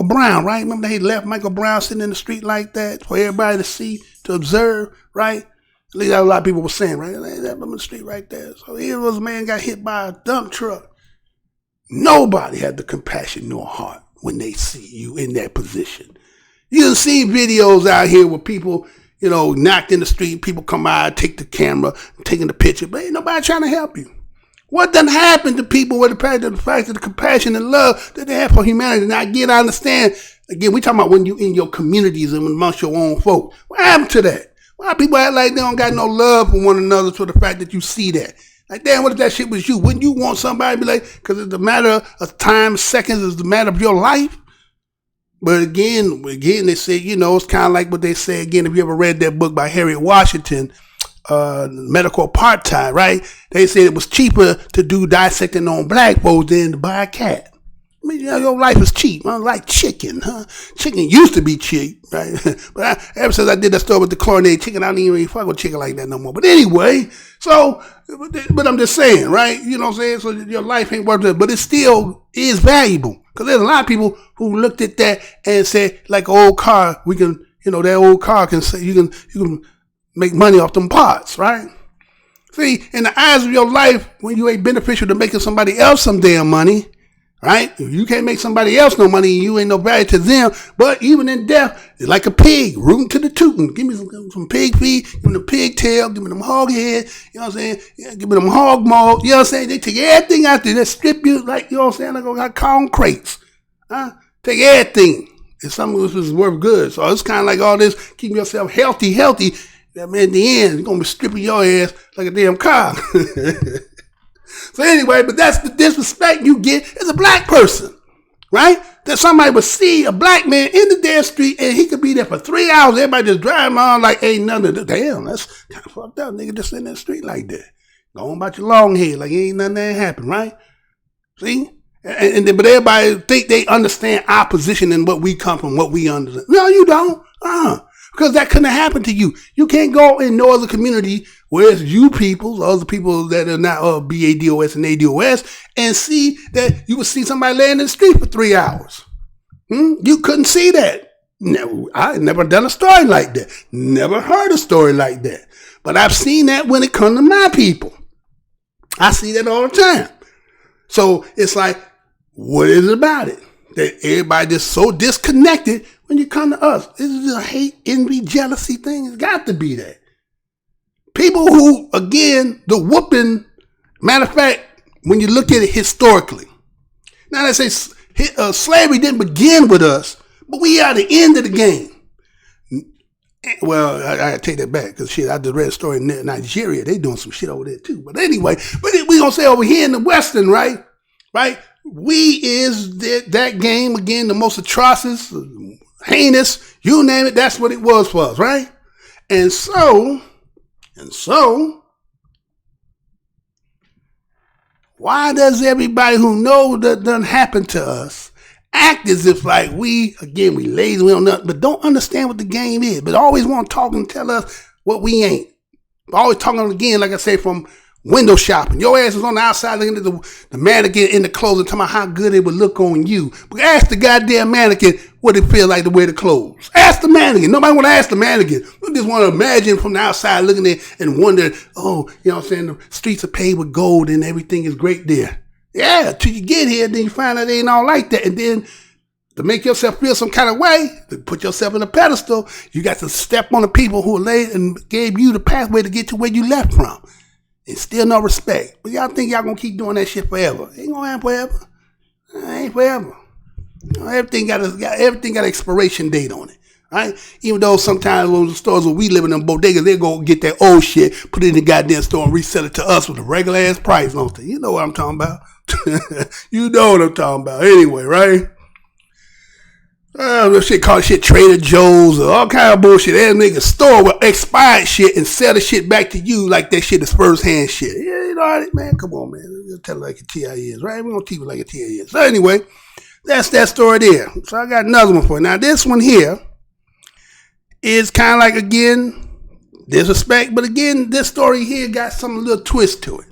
Brown, right? Remember they left Michael Brown sitting in the street like that for everybody to see, to observe, right? At least a lot of people were saying, right? They left him in the street right there. So here was a man got hit by a dump truck. Nobody had the compassion nor heart when they see you in that position. You done seen videos out here where people, knocked in the street, people come out, take the camera, taking the picture, but ain't nobody trying to help you. What done happened to people with the fact of the compassion and love that they have for humanity? Now, again, I understand. Again, we talking about when you in your communities and amongst your own folk. What happened to that? Why people act like they don't got no love for one another to the fact that you see that? Like, damn, what if that shit was you? Wouldn't you want somebody to be like, because it's a matter of time, seconds, it's the matter of your life? But again, they say, it's kind of like what they say again. If you ever read that book by Harriet Washington, Medical Apartheid, right? They said it was cheaper to do dissecting on black folks than to buy a cat. I mean, your life is cheap. I like chicken, huh? Chicken used to be cheap, right? But ever since I did that story with the chlorinated chicken, I don't even really fuck with chicken like that no more. But anyway, but I'm just saying, right? You know what I'm saying? So your life ain't worth it, but it still is valuable. Because there's a lot of people who looked at that and said, like an old car, we can, that old car can say, you can make money off them parts, right? See, in the eyes of your life, when you ain't beneficial to making somebody else some damn money, right? If you can't make somebody else no money, you ain't no value to them. But even in death, it's like a pig, rooting to the tootin'. Give me some pig feet, give me the pigtail, give me them hog head, you know what I'm saying? Yeah, give me them hog maw, you know what I'm saying? They take everything out there, they strip you like, you know what I'm saying? Like corn crates, huh? Take everything. It's something which is worth good. So it's kind of like all this, keeping yourself healthy. That man, in the end, you're going to be stripping your ass like a damn cow. So anyway, but that's the disrespect you get as a black person, right? That somebody would see a black man in the damn street and he could be there for 3 hours. Everybody just driving on like ain't nothing. Damn, that's kind of fucked up. Nigga just in the street like that. Going about your long head like ain't nothing that happened, right? See? But everybody think they understand our position and what we come from, what we understand. No, you don't. Because that couldn't happen to you. You can't go in no other community where it's you people, other people that are not BADOS and ADOS, and see that you would see somebody laying in the street for 3 hours. You couldn't see that. I never done a story like that. Never heard a story like that. But I've seen that when it comes to my people. I see that all the time. So it's like, what is it about it? That everybody just so disconnected when you come to us. This is a hate, envy, jealousy thing. It's got to be that. People who, again, the whooping, matter of fact, when you look at it historically. Now they say slavery didn't begin with us, but we are the end of the game. Well, I take that back because I just read a story in Nigeria. They doing some shit over there too. But anyway, we gonna say over here in the Western, right? We is that game again, the most atrocious, heinous, you name it. That's what it was for us, right? And so, why does everybody who knows that done happened to us act as if like we lazy, we don't know, but don't understand what the game is, but always want to talk and tell us what we ain't. Always talking again, like I say, from window shopping. Your ass is on the outside looking at the mannequin in the clothes and talking about how good it would look on you. But ask the goddamn mannequin what it feel like to wear the clothes. Ask the mannequin. Nobody want to ask the mannequin. We just want to imagine from the outside looking at it and wonder, oh, you know what I'm saying, the streets are paved with gold and everything is great there. Yeah, till you get here, then you find out they ain't all like that. And then to make yourself feel some kind of way, to put yourself in a pedestal, you got to step on the people who laid and gave you the pathway to get to where you left from. And still no respect. But y'all think y'all gonna keep doing that shit forever. It ain't gonna happen forever. It ain't forever. You know, everything got an expiration date on it. Right? Even though sometimes those stores where we live in them bodegas, they go get that old shit, put it in the goddamn store and resell it to us with a regular ass price, don't they? You know what I'm talking about. You know what I'm talking about. Anyway, right? Shit called shit Trader Joe's or all kind of bullshit. That nigga store with expired shit and sell the shit back to you like that shit is first hand shit. Yeah, you know what, man? Come on, man. Let's tell it like a TI is, right? We're gonna keep it like a TI is. So anyway, that's that story there. So I got another one for you. Now this one here is kind of like, again, disrespect, but again, this story here got some little twist to it.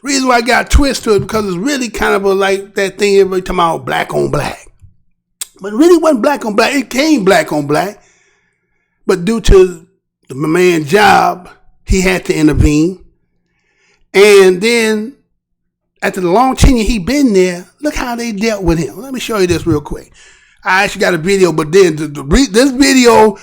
The reason why I got a twist to it because it's really kind of like that thing everybody talking about black on black. But it really wasn't black on black. It came black on black. But due to the man's job, he had to intervene. And then after the long tenure he been there, look how they dealt with him. Let me show you this real quick. I actually got a video, but then this video,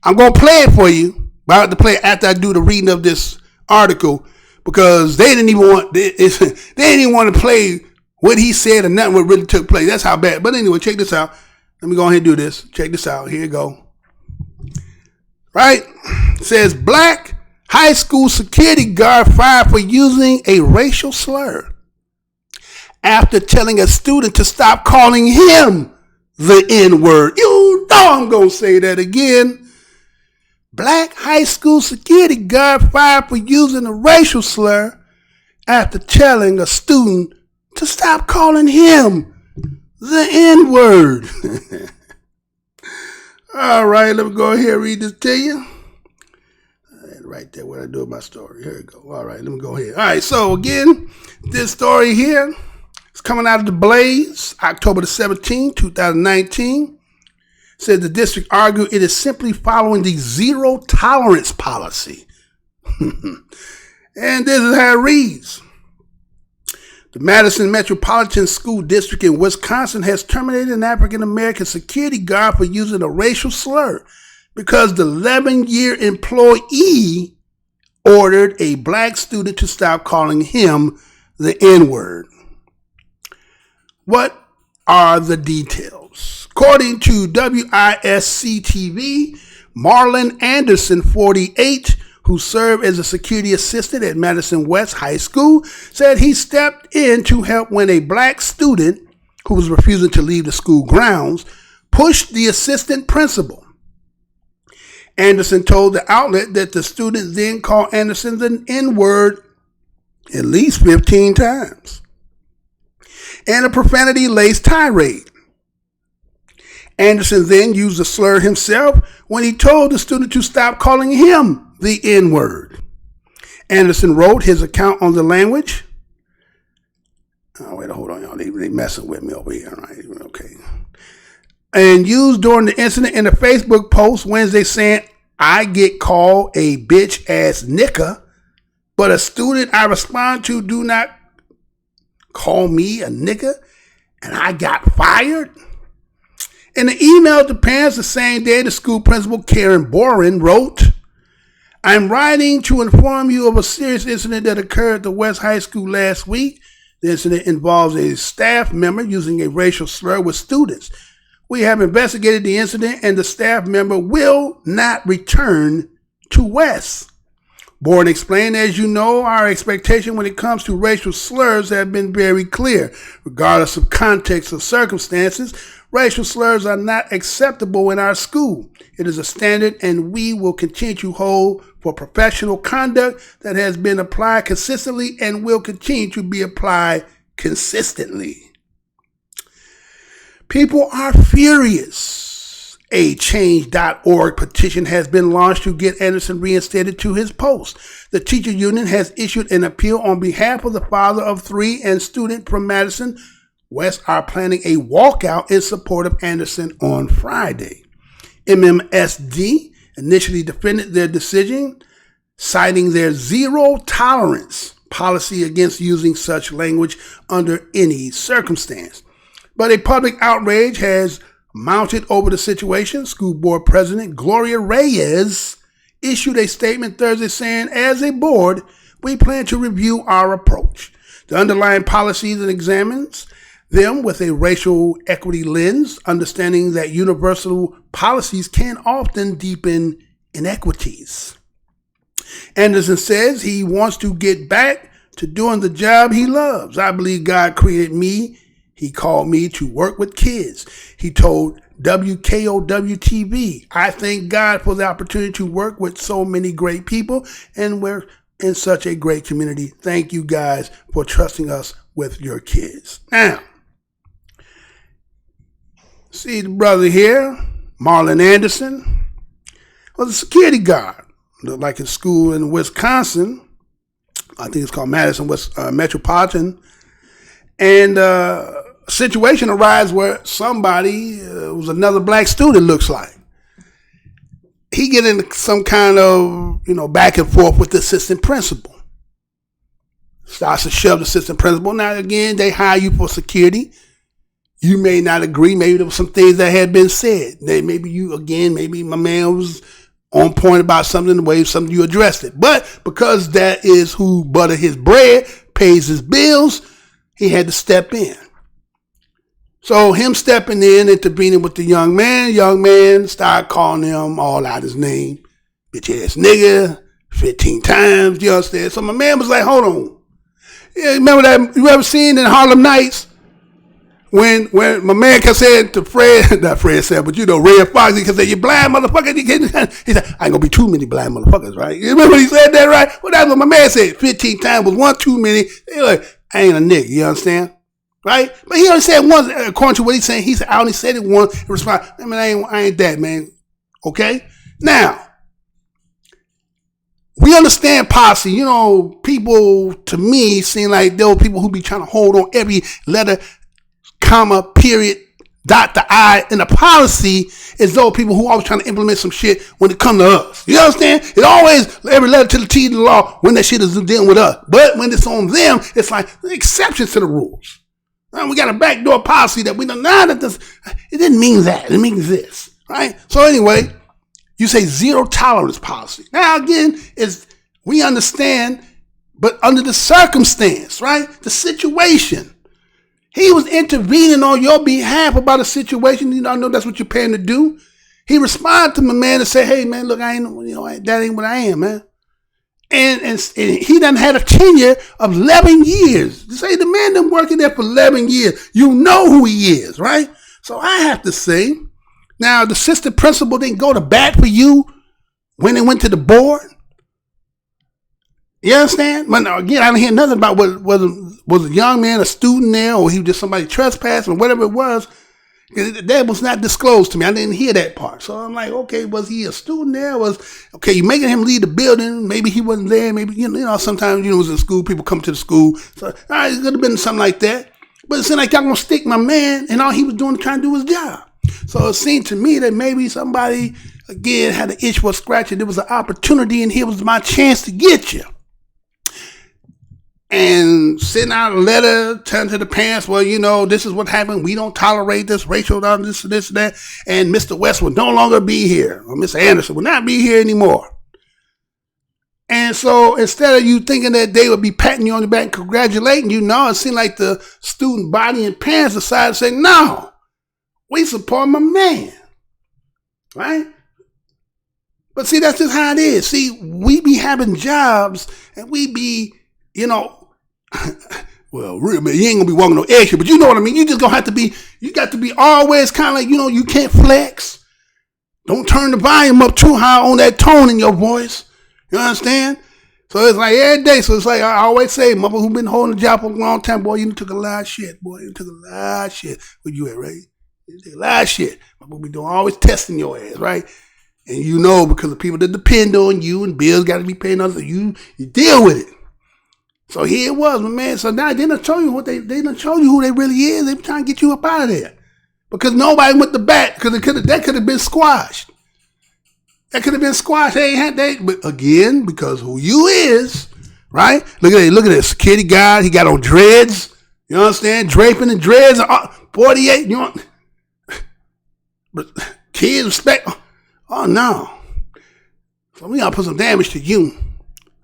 I'm going to play it for you. But I have to play it after I do the reading of this article because they didn't even want to play what he said or nothing what really took place. That's how bad. But anyway, check this out. Let me go ahead and do this. Check this out. Here you go. Right? It says black high school security guard fired for using a racial slur after telling a student to stop calling him the N-word. You know I'm going to say that again. Black high school security guard fired for using a racial slur after telling a student to stop calling him the N-word. All right, let me go ahead and read this to you. Right there, what I do with my story. Here we go. All right, let me go ahead. All right, so again, this story here is coming out of the Blaze, October the 17th, 2019. Said the district argued it is simply following the zero tolerance policy. And this is how it reads. The Madison Metropolitan School District in Wisconsin has terminated an African-American security guard for using a racial slur because the 11-year employee ordered a black student to stop calling him the N-word. What are the details? According to WISC-TV, Marlon Anderson, 48, who served as a security assistant at Madison West High School, said he stepped in to help when a black student who was refusing to leave the school grounds pushed the assistant principal. Anderson told the outlet that the student then called Anderson the N-word at least 15 times and a profanity-laced tirade. Anderson then used the slur himself when he told the student to stop calling him the N-word. Anderson wrote his account on the language. Oh, wait, hold on, y'all. They messing with me over here. All right, okay. And used during the incident in a Facebook post Wednesday saying, I get called a bitch ass nigga, but a student I respond to do not call me a nigga, and I got fired. In the email to parents the same day, the school principal, Karen Boren, wrote, I'm writing to inform you of a serious incident that occurred at the West High School last week. The incident involves a staff member using a racial slur with students. We have investigated the incident and the staff member will not return to West. Boren explained, as you know, our expectation when it comes to racial slurs have been very clear. Regardless of context or circumstances, racial slurs are not acceptable in our school. It is a standard and we will continue to hold for professional conduct that has been applied consistently and will continue to be applied consistently. People are furious. A change.org petition has been launched to get Anderson reinstated to his post. The teacher union has issued an appeal on behalf of the father of 3 and student from Madison West are planning a walkout in support of Anderson on Friday. MMSD initially defended their decision, citing their zero tolerance policy against using such language under any circumstance. But a public outrage has mounted over the situation. School board president Gloria Reyes issued a statement Thursday saying, as a board, we plan to review our approach. The underlying policies and examines them with a racial equity lens, understanding that universal policies can often deepen inequities. Anderson says he wants to get back to doing the job he loves. I believe God created me. He called me to work with kids. He told WKOW-TV, I thank God for the opportunity to work with so many great people, and we're in such a great community. Thank you guys for trusting us with your kids. Now, see the brother here, Marlon Anderson, was a security guard. Looked like his school in Wisconsin. I think it's called Madison West Metropolitan. And a situation arises where somebody was another black student, looks like. He get in some kind of, back and forth with the assistant principal. starts to shove the assistant principal. Now, again, they hire you for security. You may not agree. Maybe there were some things that had been said. Maybe my man was on point about something, the way something you addressed it. But because that is who butter his bread, pays his bills, he had to step in. So him stepping in, intervening with the young man started calling him all out his name. Bitch ass nigga, 15 times, you understand? So my man was like, hold on. Yeah, remember that, you ever seen in Harlem Nights? When my man kept saying to Fred, not Fred said, but Red Fox, he kept saying, you blind motherfucker. He said, I ain't gonna be too many blind motherfuckers, right? You remember when he said that, right? Well, that's what my man said. 15 times was one too many. He like, I ain't a nigga, you understand? Right? But he only said once, according to what he's saying. He said, I only said it once. In response, I ain't that, man. Okay? Now, we understand policy. People, to me, seem like there were people who be trying to hold on every letter, comma, period, dot the I in the policy, as though people who always trying to implement some shit when it comes to us. You understand? It always, every letter to the T of the law when that shit is dealing with us. But when it's on them, it's like exceptions to the rules. We got a backdoor policy that we don't know that this, it didn't mean that. It means this, right? So anyway, you say zero tolerance policy. Now again, we understand, but under the circumstance, right? The situation. He was intervening on your behalf about a situation. I know that's what you're paying to do. He responded to my man and said, hey man, look, that ain't what I am, man. And he done had a tenure of 11 years. You say the man done working there for 11 years. You know who he is, right? So I have to say, now the assistant principal didn't go to bat for you when they went to the board. You understand? But again, I didn't hear nothing about was a young man a student there, or he was just somebody trespassing, or whatever it was. That was not disclosed to me. I didn't hear that part. So I'm like, okay, was he a student there? You making him leave the building? Maybe he wasn't there. Maybe, sometimes, it was in school, people come to the school. So, all right, it could have been something like that. But it seemed like y'all gonna stick my man, and all he was doing trying to do his job. So it seemed to me that maybe somebody, again, had an itch for a scratch, and there was an opportunity, and here was my chance to get you. And send out a letter, telling to the parents, well, this is what happened. We don't tolerate this racial, this, that. And Mr. West will no longer be here. Or Mr. Anderson will not be here anymore. And so instead of you thinking that they would be patting you on the back and congratulating you, it seemed like the student body and parents decided to say, no, we support my man. Right? But see, that's just how it is. See, we be having jobs and we be, well, really, you ain't gonna be walking no eggshell, but you know what I mean. You just gonna have to be. You got to be always kind of like you can't flex. Don't turn the volume up too high on that tone in your voice. You understand? So it's like every day. So it's like I always say, mother who been holding the job for a long time, boy, you took a lot of shit, boy. You took a lot of shit. Where you at, right? You took a lot of shit. What we doing? Always testing your ass, right? And because the people that depend on you and bills got to be paying others, you deal with it. So here it was, my man. So now they done show you they done show you who they really is. They trying to get you up out of there. Because nobody went to bat, because that could have been squashed. That could have been squashed. But again, because who you is, right? Look at that security guard. He got on dreads. You understand? Draping and dreads. 48. But kids respect. Oh no. So we gotta put some damage to you.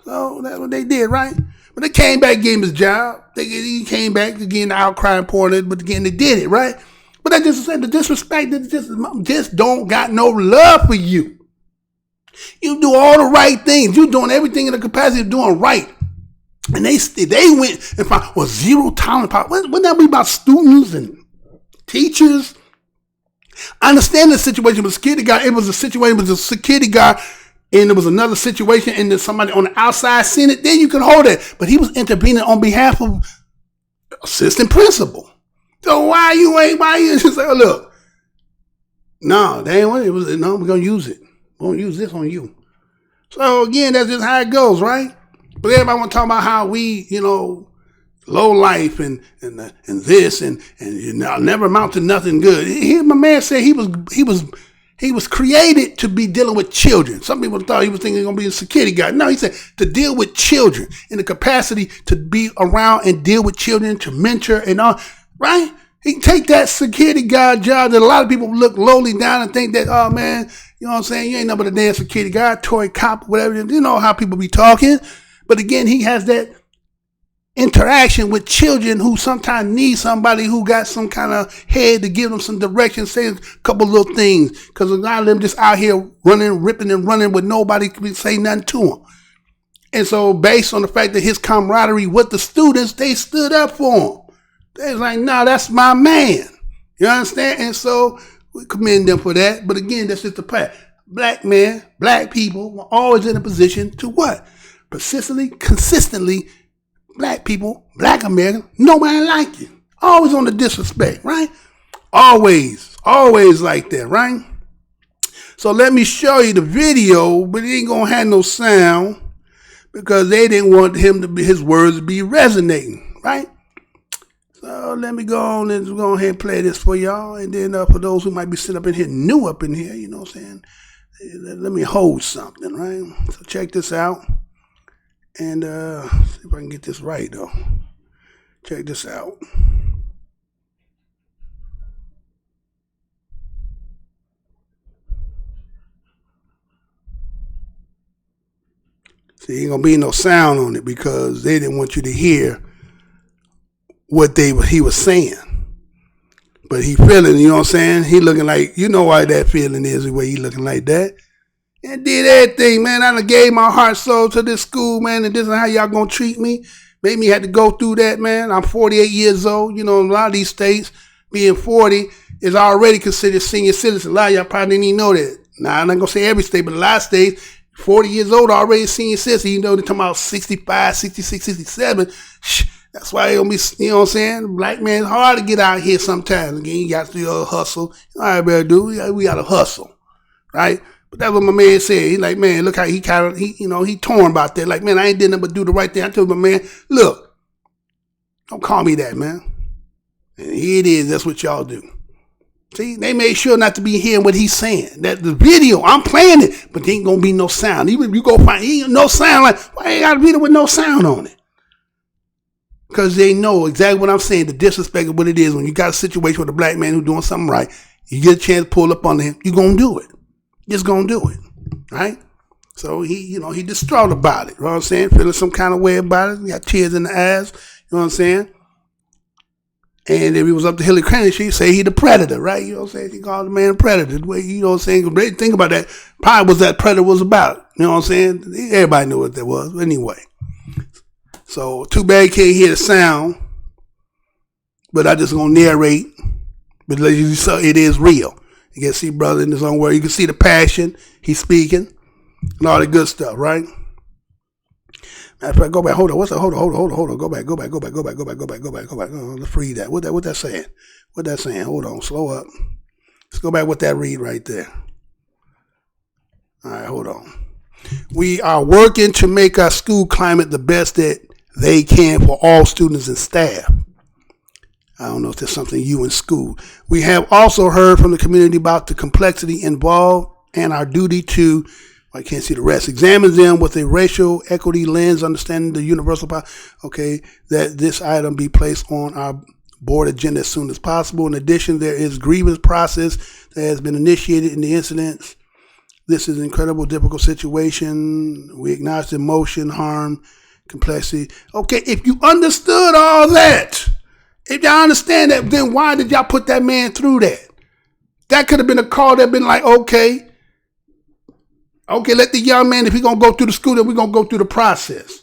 So that's what they did, right? But they came back, gave him his job. He came back again, the outcry and pouring it, but again, they did it, right? But that just said the disrespect, just don't got no love for you. You do all the right things. You doing everything in the capacity of doing right. And they went and found, zero tolerance. Wouldn't that be about students and teachers? I understand the situation with the security guard. It was a situation with the security guard, and there was another situation, and then somebody on the outside seen it, then you can hold it. But he was intervening on behalf of assistant principal. So why you just say, look, no, they ain't want it. We're going to use it. We're going to use this on you. So again, that's just how it goes, right? But everybody want to talk about how we, low life and this and never amount to nothing good. Here, my man said he was He was created to be dealing with children. Some people thought he was thinking he was going to be a security guard. No, he said to deal with children in the capacity to be around and deal with children, to mentor and all, right? He can take that security guard job that a lot of people look lowly down and think that, oh man, you know what I'm saying? You ain't nothing but a damn security guard, toy cop, whatever. You know how people be talking. But again, he has that interaction with children who sometimes need somebody who got some kind of head to give them some direction, say a couple little things. Because a lot of them just out here running, ripping and running with nobody can say nothing to them. And so based on the fact that his camaraderie with the students, they stood up for him. They was like, nah, that's my man. You understand? And so we commend them for that. But again, that's just the fact. Black men, black people were always in a position to what? Persistently, consistently, black people, black Americans, nobody like you. Always on the disrespect, right? Always like that, right? So let me show you the video, but it ain't gonna have no sound because they didn't want him to be, his words to be resonating, right? So let me go on and go ahead and play this for y'all. And then for those who might be sitting up in here, new up in here, you know what I'm saying? Let me hold something, right? So check this out. And see if I can get this right, though. Check this out. See, ain't gonna be no sound on it because they didn't want you to hear what he was saying. But he feeling, you know what I'm saying? He looking like, you know why that feeling is the way he looking like that. And did everything, man. I done gave my heart soul to this school, man, and this is how y'all gonna treat me. Made me have to go through that, man. I'm 48 years old. You know, in a lot of these states, being 40 is already considered senior citizen. A lot of y'all probably didn't even know that. Now, I'm not gonna say every state, but a lot of states, 40 years old already senior citizen. You know, they're talking about 65, 66, 67. That's why it gonna be, you know what I'm saying? Black man, it's hard to get out here sometimes. Again, you got to do a hustle. All right, better do. We gotta hustle, right? But that's what my man said. He like, man, look how he kind of, he torn about that. Like, man, I ain't did nothing but do the right thing. I told my man, look, don't call me that, man. And here it is. That's what y'all do. See, they made sure not to be hearing what he's saying. That the video, I'm playing it, but there ain't gonna be no sound. Even if you go find no sound, like, why ain't got a video with no sound on it? Because they know exactly what I'm saying, the disrespect of what it is when you got a situation with a black man who's doing something right. You get a chance to pull up on him, you're gonna do it. Just gonna do it, right? So he distraught about it. You know what I'm saying? Feeling some kind of way about it. He got tears in the eyes. You know what I'm saying? And if he was up to Hillary Clinton, she'd say he the predator, right? You know what I'm saying? She called the man a predator. The way, you know what I'm saying? They think about that. Probably what that predator was about. You know what I'm saying? Everybody knew what that was. But anyway. So too bad you can't hear the sound. But I just gonna narrate. But it is real. You can see brother in his own word. You can see the passion he's speaking and all the good stuff, right? Matter of fact, go back. Hold on. What's that? Hold on. Go back. Let's read that. What that saying? What that saying? Hold on. Slow up. Let's go back with that read right there. All right, hold on. We are working to make our school climate the best that they can for all students and staff. I don't know if there's something you in school. We have also heard from the community about the complexity involved and our duty to, I can't see the rest, examine them with a racial equity lens, understanding the universal, that this item be placed on our board agenda as soon as possible. In addition, there is grievance process that has been initiated in the incidents. This is an incredible, difficult situation. We acknowledge the emotion, harm, complexity. Okay, if you understood all that, if y'all understand that, then why did y'all put that man through that? That could have been a call that been like, okay, let the young man, if he gonna go through the school, then we're gonna go through the process.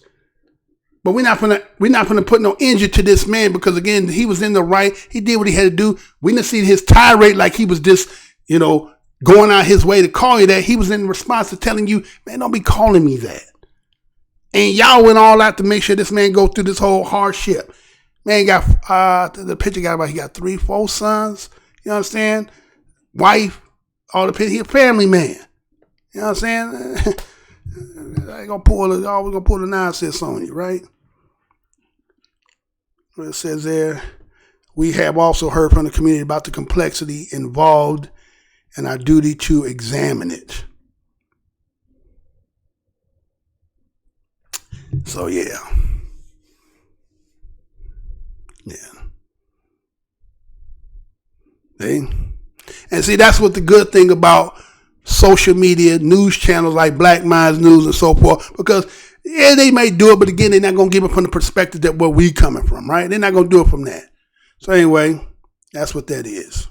But we're not gonna put no injury to this man because again, he was in the right. He did what he had to do. We didn't see his tirade like he was just, going out his way to call you that. He was in response to telling you, man, don't be calling me that. And y'all went all out to make sure this man go through this whole hardship. Man got, the picture got about, he got 3, 4 sons. You understand? Wife, all the picture. He a family man. You know what I'm saying? I ain't gonna always gonna pull the nonsense on you, right? What it says there, we have also heard from the community about the complexity involved and our duty to examine it. So, yeah. See? And see, that's what the good thing about social media, news channels like Black Minds News and so forth, because yeah, they may do it, but again, they're not going to give it from the perspective that where we coming from, right? They're not going to do it from that. So anyway, that's what that is.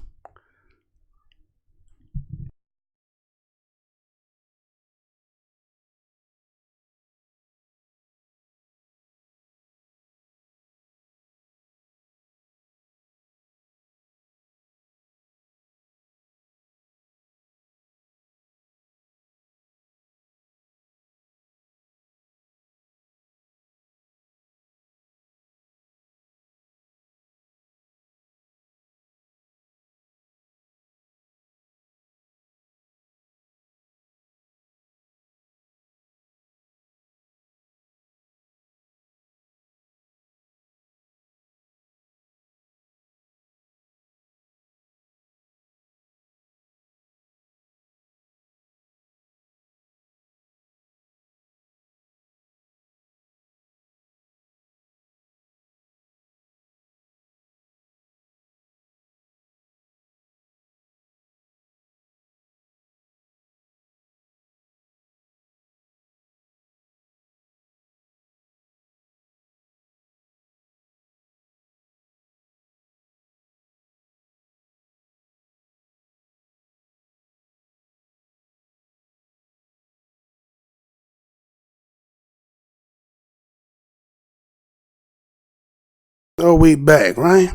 So we back, right?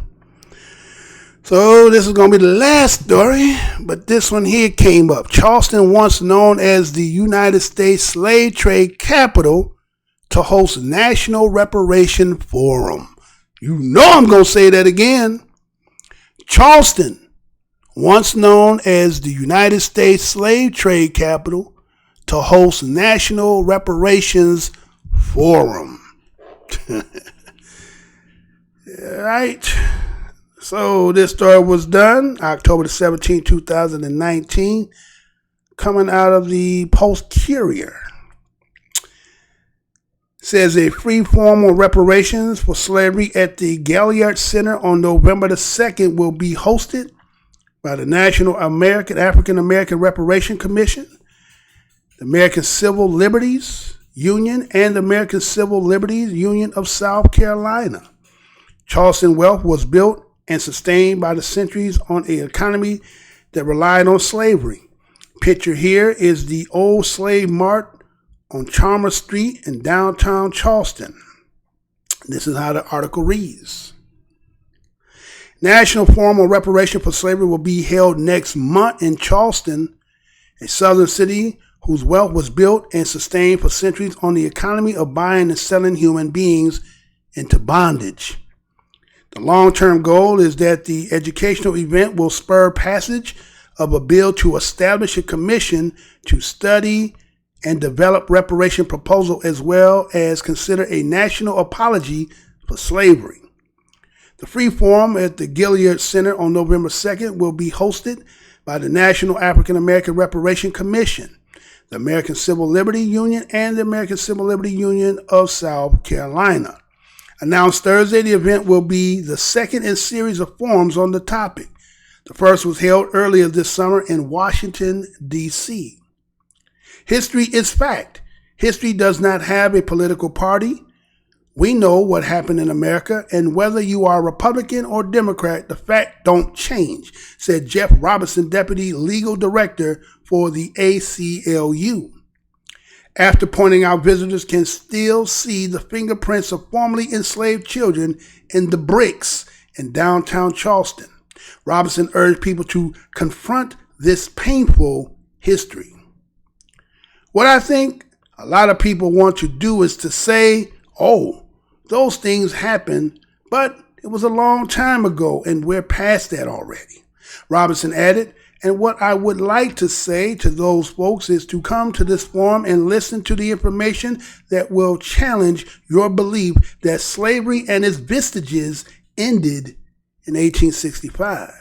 So this is going to be the last story, but this one here came up. Charleston, once known as the United States slave trade capital, to host National Reparation Forum. You know I'm going to say that again. Charleston, once known as the United States slave trade capital, to host National Reparations Forum. Right. So this story was done October the 17th, 2019, coming out of the Post-Courier. Says a free formal reparations for slavery at the Galliard Center on November the 2nd will be hosted by the National African American Reparation Commission, the American Civil Liberties Union, and the American Civil Liberties Union of South Carolina. Charleston wealth was built and sustained by the centuries on an economy that relied on slavery. Picture here is the old slave mart on Chalmers Street in downtown Charleston. This is how the article reads. National Forum on Reparation for Slavery will be held next month in Charleston, a southern city whose wealth was built and sustained for centuries on the economy of buying and selling human beings into bondage. The long-term goal is that the educational event will spur passage of a bill to establish a commission to study and develop reparation proposal, as well as consider a national apology for slavery. The free forum at the Galliard Center on November 2nd will be hosted by the National African American Reparation Commission, the American Civil Liberty Union, and the American Civil Liberty Union of South Carolina. Announced Thursday, the event will be the second in a series of forums on the topic. The first was held earlier this summer in Washington, D.C. History is fact. History does not have a political party. We know what happened in America, and whether you are Republican or Democrat, the fact don't change, said Jeff Robinson, Deputy Legal Director for the ACLU. After pointing out visitors can still see the fingerprints of formerly enslaved children in the bricks in downtown Charleston, Robinson urged people to confront this painful history. What I think a lot of people want to do is to say, oh, those things happened, but it was a long time ago and we're past that already. Robinson added, and what I would like to say to those folks is to come to this forum and listen to the information that will challenge your belief that slavery and its vestiges ended in 1865.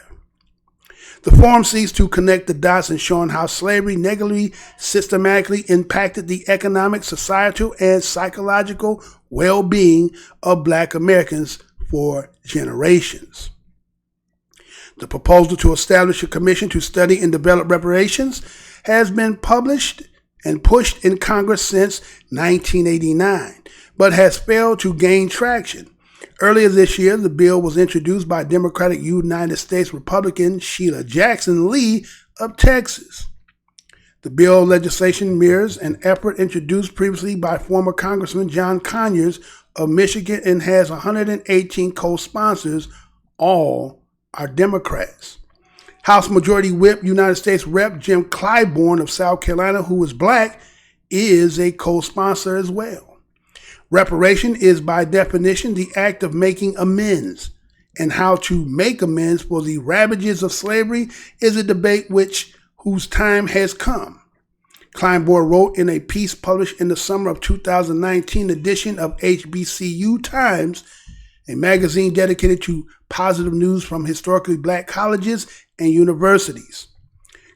The forum seeks to connect the dots in showing how slavery negatively, systematically impacted the economic, societal, and psychological well-being of Black Americans for generations. The proposal to establish a commission to study and develop reparations has been published and pushed in Congress since 1989, but has failed to gain traction. Earlier this year, the bill was introduced by Democratic United States Republican Sheila Jackson Lee of Texas. The bill legislation mirrors an effort introduced previously by former Congressman John Conyers of Michigan and has 118 co-sponsors. All are Democrats. House Majority Whip United States Rep. Jim Clyburn of South Carolina, who is Black, is a co-sponsor as well. Reparation is by definition the act of making amends, and how to make amends for the ravages of slavery is a debate whose time has come. Clyburn wrote in a piece published in the summer of 2019 edition of HBCU Times, a magazine dedicated to positive news from historically Black colleges and universities.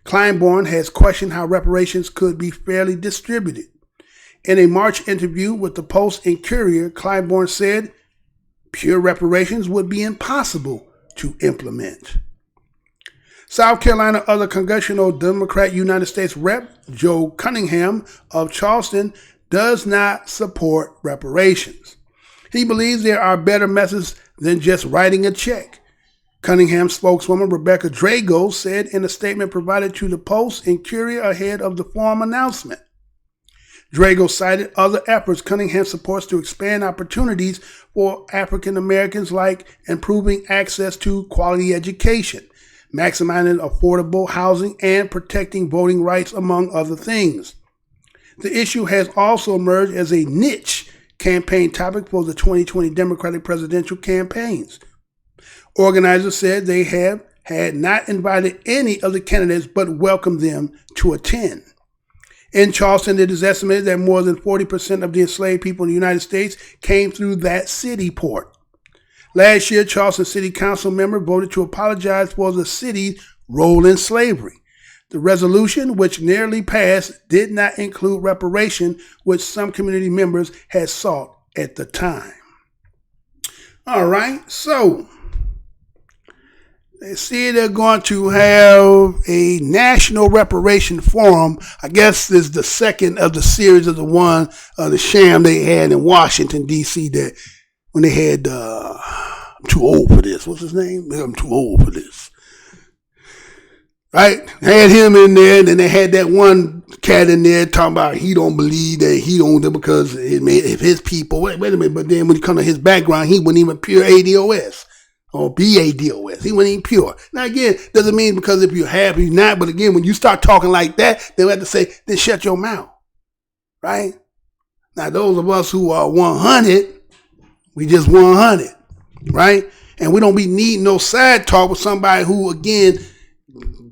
Clyburn has questioned how reparations could be fairly distributed. In a March interview with the Post and Courier, Clyburn said, "Pure reparations would be impossible to implement." South Carolina other congressional Democrat United States Rep. Joe Cunningham of Charleston does not support reparations. He believes there are better methods than just writing a check. Cunningham spokeswoman Rebecca Drago said in a statement provided to the Post and Courier ahead of the forum announcement. Drago cited other efforts Cunningham supports to expand opportunities for African Americans, like improving access to quality education, maximizing affordable housing, and protecting voting rights, among other things. The issue has also emerged as a niche campaign topic for the 2020 Democratic presidential campaigns. Organizers said they had not invited any of the candidates but welcomed them to attend. In Charleston, it is estimated that more than 40% of the enslaved people in the United States came through that city port. Last year, Charleston City Council member voted to apologize for the city's role in slavery. The resolution, which nearly passed, did not include reparation, which some community members had sought at the time. All right, so they see they're going to have a national reparation forum. I guess this is the second of the series of the sham they had in Washington, D.C. that when they had, I'm too old for this. What's his name? I'm too old for this. Right? They had him in there, and then they had that one cat in there talking about he don't believe that he owned it because if his people, wait a minute, but then when you come to his background, he wasn't even pure ADOS. Or BADOS. He wasn't even pure. Now again, doesn't mean because if you're happy, you're not. But again, when you start talking like that, they'll have to say, then shut your mouth. Right? Now those of us who are 100, we just 100. Right? And we don't be needing no side talk with somebody who, again,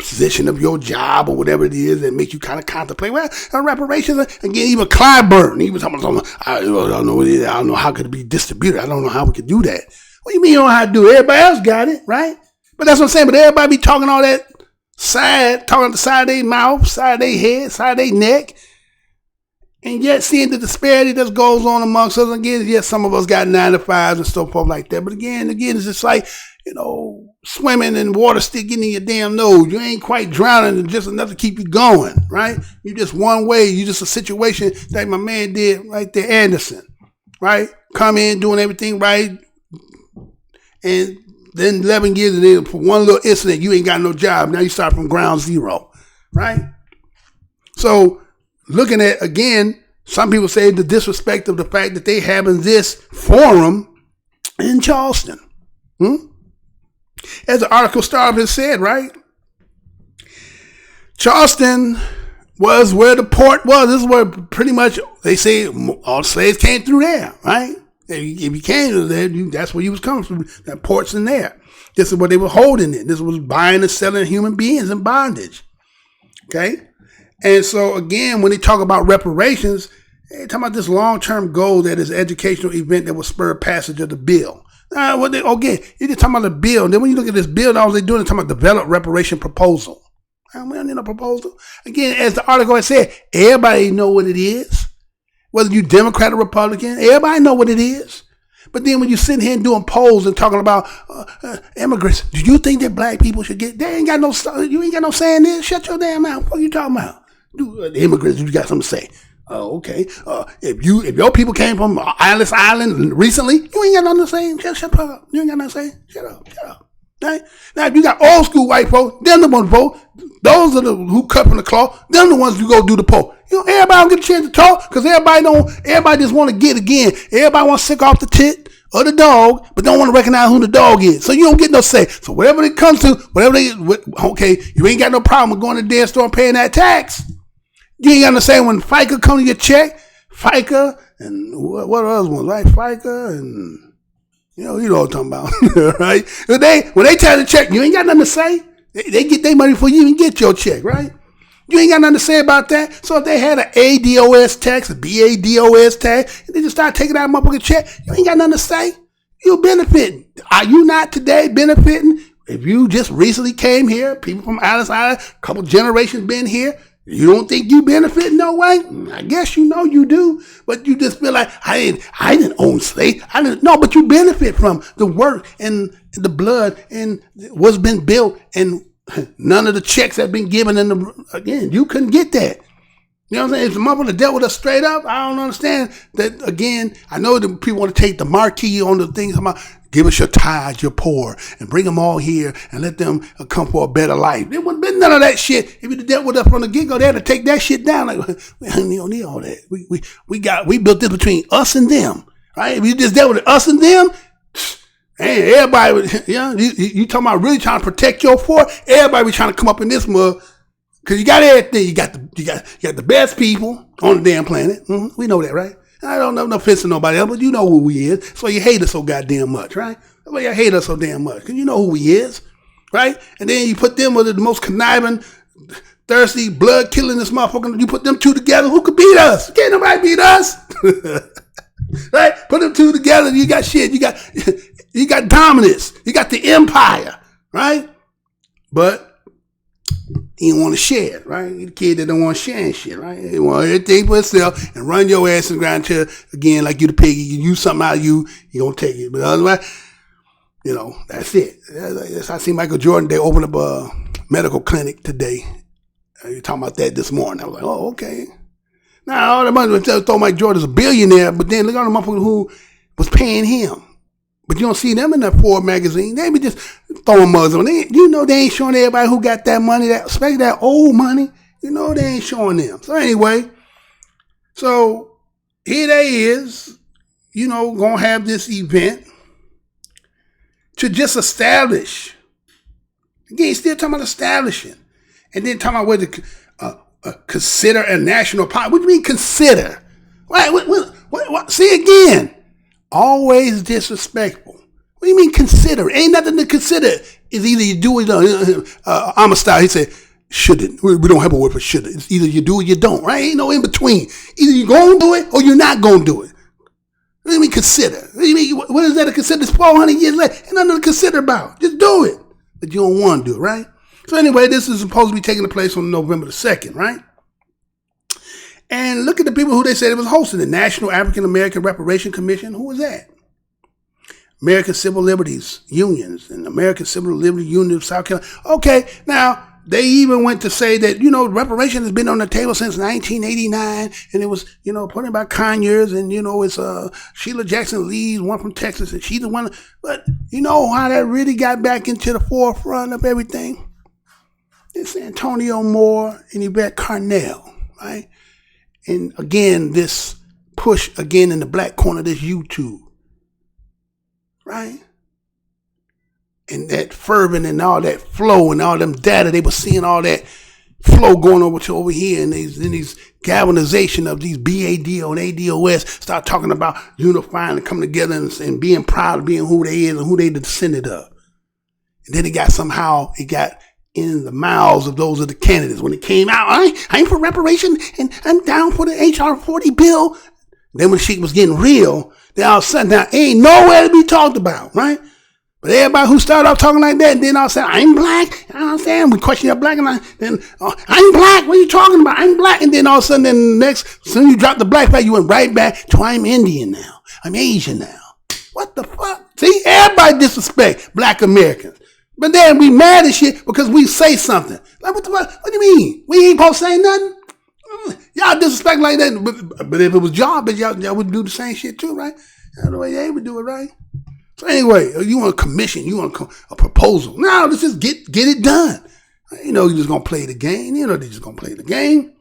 position of your job or whatever it is that makes you kind of contemplate. Well, reparations, again, even Clyburn, he was talking about something, I don't know how could it be distributed. I don't know how we could do that. What do you mean you don't know how to do it? Everybody else got it, right? But that's what I'm saying. But everybody be talking all that talking on the side of their mouth, side of their head, side of their neck. And yet seeing the disparity that goes on amongst us. Again, yes, some of us got 9 to 5s and so forth like that. But again, it's just like, swimming in water still getting in your damn nose. You ain't quite drowning, and just enough to keep you going, right? You just one way. You just a situation like my man did right there, Anderson, right? Come in doing everything right. And then 11 years, and then for one little incident, you ain't got no job. Now you start from ground zero, right? So looking at, again, some people say the disrespect of the fact that they having this forum in Charleston. As the article started, it said, right? Charleston was where the port was. This is where pretty much they say all the slaves came through there, right? If you came to there, that's where you was coming from. That port's in there. This is where they were holding it. This was buying and selling human beings in bondage. Okay? And so, again, when they talk about reparations, they're talking about this long-term goal that is an educational event that will spur passage of the bill. Okay, you're just talking about the bill. And then when you look at this bill, all they're doing is talking about develop reparation proposal. We don't need a proposal. Again, as the article has said, everybody know what it is. Whether you Democrat or Republican, everybody know what it is. But then when you sitting here and doing polls and talking about immigrants, do you think that black people should get? They ain't got no. You ain't got no say in this. Shut your damn mouth. What are you talking about? Immigrants, you got something to say. Oh, okay. If your people came from Ellis Island recently, you ain't got nothing to say. Shut up. You ain't got nothing to say. Shut up. Right? Now, if you got old school white folks, them the ones vote. Those are the who cut from the cloth. Them the ones who go do the poll. Everybody don't get a chance to talk because everybody just want to get again. Everybody want to sick off the tit or the dog, but don't want to recognize who the dog is. So you don't get no say. So whatever it comes to, okay, you ain't got no problem with going to the damn store and paying that tax. You ain't got no say when FICA come to your check. FICA and what other ones, right? FICA and... You know what I'm talking about, right? When they tell the check, you ain't got nothing to say. They get their money before you even get your check, right? You ain't got nothing to say about that. So if they had an ADOS tax, a BADOS tax, and they just start taking out a motherfucking check, you ain't got nothing to say. You benefiting. Are you not today benefiting? If you just recently came here, people from Ellis Island, a couple generations been here, you don't think you benefit no way? I guess you know you do, but you just feel like I didn't own slaves. No, but you benefit from the work and the blood and what's been built, and none of the checks that been given. Again, you couldn't get that. You know what I'm saying? If the motherfucker dealt with us straight up, I don't understand that. Again, I know that people want to take the marquee on the things about give us your tithes, your poor, and bring them all here and let them come for a better life. There wouldn't been none of that shit. If you'd dealt with us from the get-go, they had to take that shit down. Like, we don't need all that. We built this between us and them, right? If you just dealt with us and them, hey, everybody, you talking about really trying to protect your poor? Everybody be trying to come up in this mug. Cause you got everything. You got the best people on the damn planet. Mm-hmm. We know that, right? I don't know no offense to nobody else, but you know who we is. So you hate us so goddamn much, right? That's why you hate us so damn much. Cause you know who we is, right? And then you put them with the most conniving, thirsty, blood killing this motherfucker. You put them two together. Who could beat us? Can't nobody beat us. Right? Put them two together. You got shit. You got dominance. You got the empire, right? But he don't want to share, right? He's the kid that don't want to share and shit, right? He want everything for himself and run your ass and grind till, again, like you the pig, you use something out of you, he gonna take it. But otherwise, that's it. That's how I see Michael Jordan. They opened up a medical clinic today. You're talking about that this morning. I was like, oh, okay. Now, all the money thought Mike Jordan's a billionaire, but then look at the motherfucker who was paying him. But you don't see them in that Forbes magazine. They be just throwing mugs on. They ain't showing everybody who got that money, especially that old money. They ain't showing them. So anyway, so here they is, gonna have this event to just establish. Again, still talking about establishing. And then talking about whether consider a national policy. What do you mean consider? What? See again. Always disrespectful. What do you mean consider? Ain't nothing to consider. It's either you do it or I'm a style. He said, shouldn't. We don't have a word for shouldn't. It's either you do or you don't, right? Ain't no in between. Either you're going to do it or you're not going to do it. What do you mean consider? What do you mean, what is that to consider? It's 400 years later. Ain't nothing to consider about. Just do it. But you don't want to do it, right? So anyway, this is supposed to be taking place on November the 2nd, right? And look at the people who they said it was hosting. The National African American Reparation Commission. Who was that? American Civil Liberties Unions and American Civil Liberties Union of South Carolina. Okay, now they even went to say that, reparation has been on the table since 1989, and it was, put in by Conyers, and, it's Sheila Jackson Lee's one from Texas, and she's the one. But you know how that really got back into the forefront of everything? It's Antonio Moore and Yvette Carnell, right? And again, this push again in the black corner of this YouTube, right? And that fervent and all that flow and all them data, they were seeing all that flow going over here, and these galvanization of these BADO and ADOS start talking about unifying and coming together and being proud of being who they is and who they descended of. And then it got in the mouths of those of the candidates when it came out. I ain't for reparation, and I'm down for the HR 40 bill. Then when shit was getting real, then all of a sudden now ain't nowhere to be talked about, right? But everybody who started off talking like that, and then all of a sudden, I'm black. You know what I'm saying? We question your black, and then I'm black. What are you talking about? I'm black. And then all of a sudden, then the next, as soon as you drop the black flag, you went right back to I'm Indian now. I'm Asian now. What the fuck? See, everybody disrespect black Americans. But then we mad as shit because we say something. Like, what the fuck? What do you mean? We ain't supposed to say nothing? Y'all disrespect like that. But if it was y'all, but y'all would do the same shit too, right? That's the way they would do it, right? So anyway, you want a commission, you want a proposal. No, let's just get it done. You know, you're just going to play the game. You know, they're just going to play the game.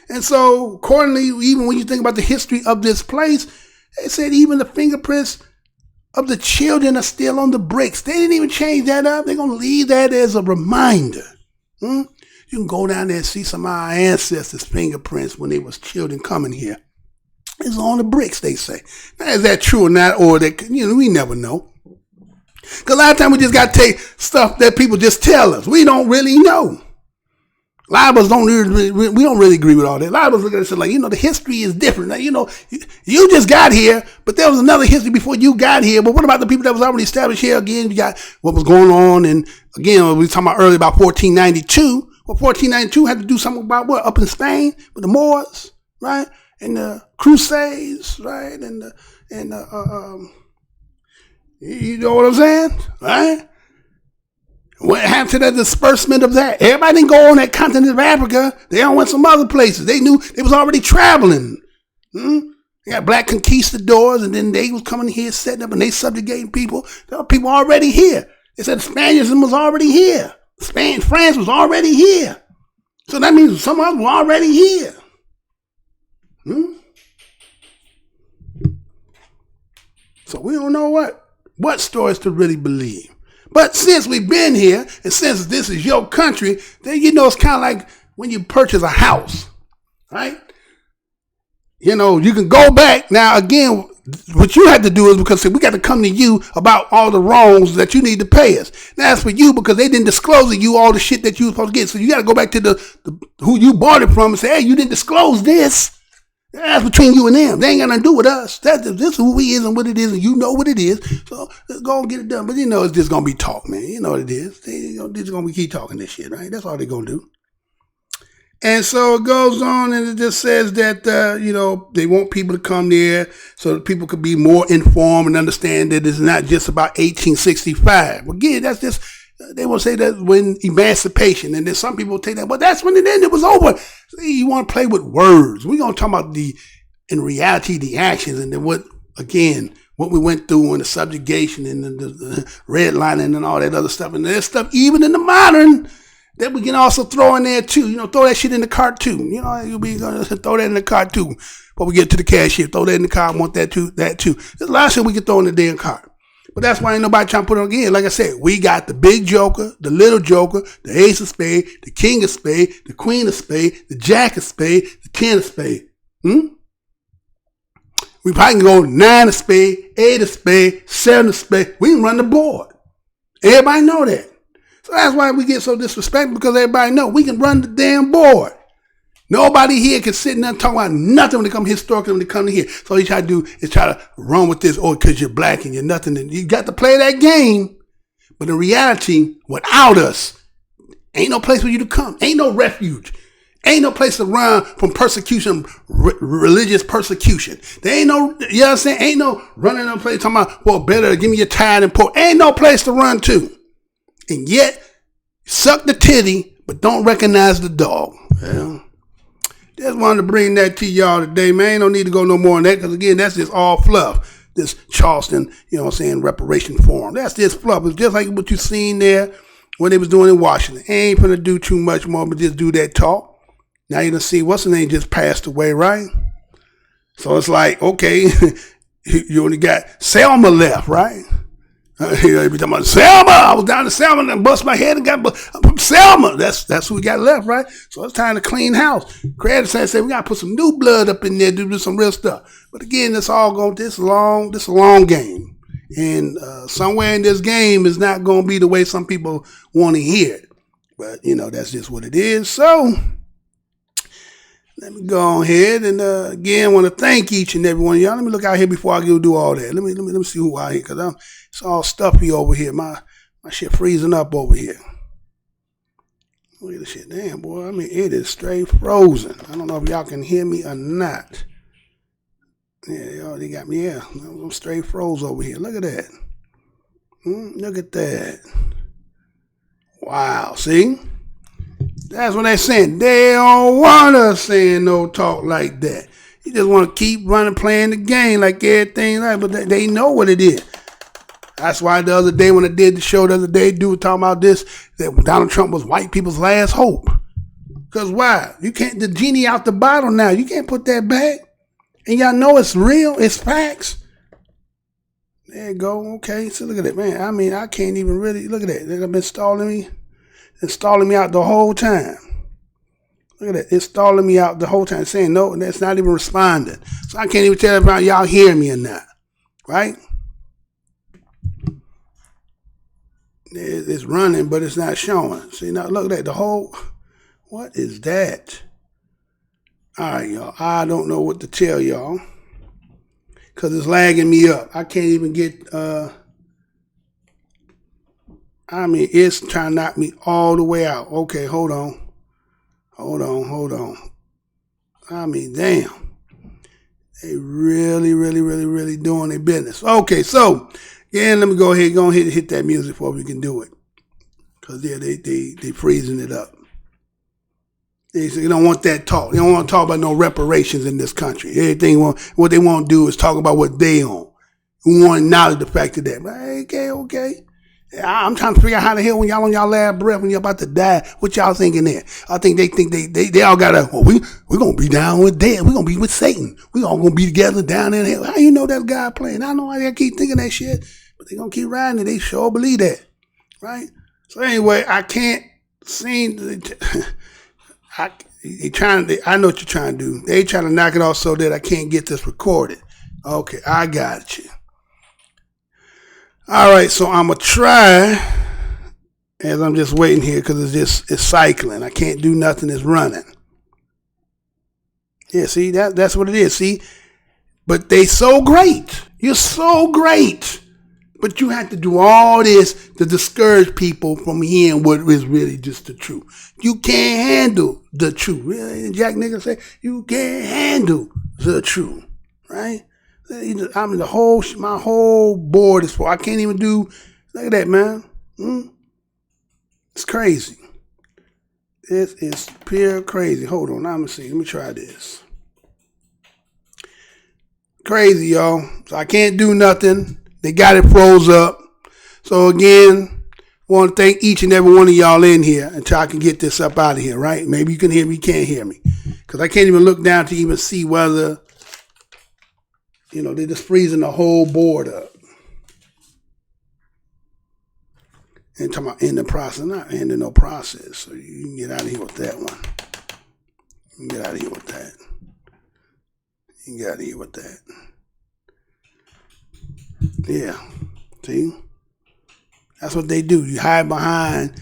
And so accordingly, even when you think about the history of this place, they said even the fingerprints of the children are still on the bricks. They didn't even change that up. They're going to leave that as a reminder. You can go down there and see some of our ancestors' fingerprints when they was children coming here. It's on the bricks, they say. Now, is that true or not? Or that, you know, we never know. Because a lot of times we just got to take stuff that people just tell us. We don't really know. A lot of us we don't really agree with all that. A lot of us look at it and like, you know, the history is different. Now, you know, you just got here, but there was another history before you got here. But what about the people that was already established here? Again, you got what was going on. And again, we were talking about earlier about 1492. Well, 1492 had to do something about what? Up in Spain with the Moors, right? And the Crusades, right? You know what I'm saying? Right? What happened to the disbursement of that? Everybody didn't go on that continent of Africa. They all went some other places. They knew they was already traveling. They got black conquistadors, and then they was coming here, setting up, and they subjugating people. There were people already here. They said the Spaniards was already here. France was already here. So that means some of us were already here. So we don't know what stories to really believe. But since we've been here, and since this is your country, then you know it's kind of like when you purchase a house, right? You know, you can go back. Now, again, what you have to do is because we got to come to you about all the wrongs that you need to pay us. Now, that's for you because they didn't disclose to you all the shit that you were supposed to get. So you got to go back to the who you bought it from and say, hey, you didn't disclose this. That's between you and them. They ain't got nothing to do with us. This is who we is and what it is, and you know what it is. So let's go and get it done. But you know it's just going to be talk, man. You know what it is. They're just going to keep talking this shit, right? That's all they're going to do. And so it goes on and it just says that, you know, they want people to come there so that people could be more informed and understand that it's not just about 1865. Again, that's just, they will say that when emancipation, and then some people take that, well, that's when it was over. See, you want to play with words. We're going to talk about in reality, the actions, and then what we went through and the subjugation and the redlining and all that other stuff. And there's stuff even in the modern that we can also throw in there too. You know, throw that shit in the cart too. You know, you'll be going to throw that in the cart too. Before we get to the cashier, throw that in the cart. I want that too. There's a lot of shit we can throw in the damn cart. But that's why ain't nobody trying to put it on again. Like I said, we got the big joker, the little joker, the ace of spade, the king of spade, the queen of spade, the jack of spade, the 10 of spade. We probably can go 9 of spade, 8 of spade, 7 of spade. We can run the board. Everybody know that. So that's why we get so disrespectful, because everybody know we can run the damn board. Nobody here can sit and talk about nothing when they come historically, when they come to here. So all you try to do is try to run with this, because you're black and you're nothing. And you got to play that game. But in reality, without us, ain't no place for you to come. Ain't no refuge. Ain't no place to run from persecution, religious persecution. There ain't no, you know what I'm saying? Ain't no running no place talking about, well, better give me your tithe and pork. Ain't no place to run to. And yet, suck the titty, but don't recognize the dog. Well, just wanted to bring that to y'all today, man. Don't need to go no more on that, because again, that's just all fluff. This Charleston, you know what I'm saying, reparation forum. That's just fluff. It's just like what you seen there when they was doing in Washington. Ain't gonna do too much more, but just do that talk. Now you're gonna see what's the name just passed away, right? So it's like, okay, you only got Selma left, right? You know, every time I Selma, I was down to Selma and bust my head and got Selma. That's who we got left, right? So it's time to clean house. Credit said we gotta put some new blood up in there to do some real stuff. But again, this all going this a long game, and somewhere in this game is not gonna be the way some people want to hear it. But you know, that's just what it is. So Let me go on ahead and again want to thank each and every one of y'all. Let me look out here before I go do all that. Let me see who out here, because it's all stuffy over here. My shit freezing up over here. Look at this shit. Damn, boy. I mean, it is straight frozen. I don't know if y'all can hear me or not. Yeah, they got me. Yeah, I'm straight froze over here. Look at that. Look at that. Wow. See? That's what they're saying. They don't want us saying no talk like that. You just want to keep running, playing the game like everything. But they know what it is. That's why the other day when I did the show the other day, dude was talking about this, that Donald Trump was white people's last hope. Because why? You can't, the genie out the bottle now. You can't put that back. And y'all know it's real. It's facts. There you go. Okay. So look at it, man. I mean, I can't even really, look at that. They've been installing me out the whole time. Look at that. It's stalling me out the whole time, saying no, and that's not even responding. So I can't even tell if y'all hear me or not. Right? It's running, but it's not showing. See, now look at that. The whole, what is that? All right, y'all. I don't know what to tell y'all because it's lagging me up. I can't even get, I mean, it's trying to knock me all the way out. Okay, hold on. I mean, damn. They really doing their business. Okay, so, yeah, let me go ahead and hit that music before we can do it. Because, yeah, they freezing it up. They don't want that talk. They don't want to talk about no reparations in this country. Everything, what they want to do is talk about what they own. We want to acknowledge the fact of that. But, okay. I'm trying to figure out how the hell when y'all on y'all last breath, when you're about to die, what y'all thinking there? I think they all got we're going to be down with dead. We're going to be with Satan. We're all going to be together down in hell. How you know that God playing? I know why they keep thinking that shit, but they going to keep riding it. They sure believe that. Right? So anyway, I can't seem to, I know what you're trying to do. They trying to knock it off so that I can't get this recorded. Okay, I got you. All right, so I'm going to try, as I'm just waiting here, because it's cycling. I can't do nothing. It's running. Yeah, see, that's what it is. See, but they so great. You're so great. But you have to do all this to discourage people from hearing what is really just the truth. You can't handle the truth. Really? Jack Nicholson said, you can't handle the truth, right? I mean, my whole board is full. I can't even do, look at that, man. It's crazy. It is pure crazy. Hold on, let me see. Let me try this. Crazy, y'all. So I can't do nothing. They got it froze up. So again, I want to thank each and every one of y'all in here until I can get this up out of here, right? Maybe you can hear me, you can't hear me. Because I can't even look down to even see whether, they're just freezing the whole board up. And talking about ending process, not ending no process. So you can get out of here with that one. You can get out of here with that. You can get out of here with that. Yeah. See? That's what they do. You hide behind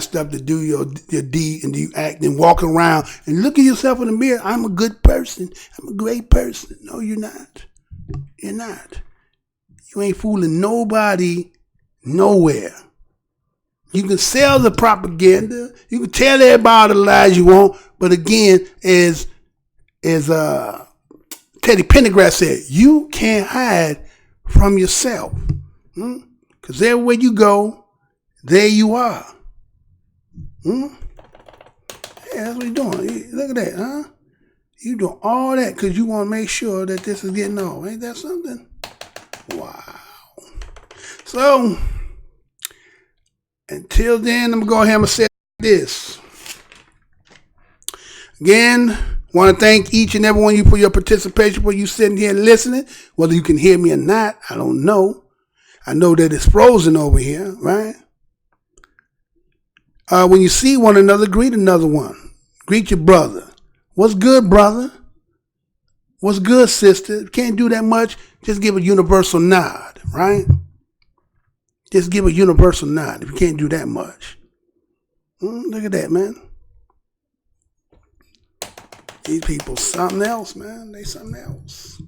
stuff to do your deed, and you act and walk around and look at yourself in the mirror. I'm a good person. I'm a great person. No, you're not. You're not. You ain't fooling nobody nowhere. You can sell the propaganda. You can tell everybody the lies you want. But again, as Teddy Pendergrass said, you can't hide from yourself. Because everywhere you go, there you are. Yeah, that's what you're doing. Look at that, huh? You doing all that because you want to make sure that this is getting off. Ain't that something? Wow. So, until then, I'm going to go ahead and say this. Again, want to thank each and every one of you for your participation, for you sitting here listening. Whether you can hear me or not, I don't know. I know that it's frozen over here, right? When you see one another, greet another one. Greet your brother. What's good, brother? What's good, sister? Can't do that much. Just give a universal nod, right? Just give a universal nod if you can't do that much. Look at that, man. These people something else, man. They something else.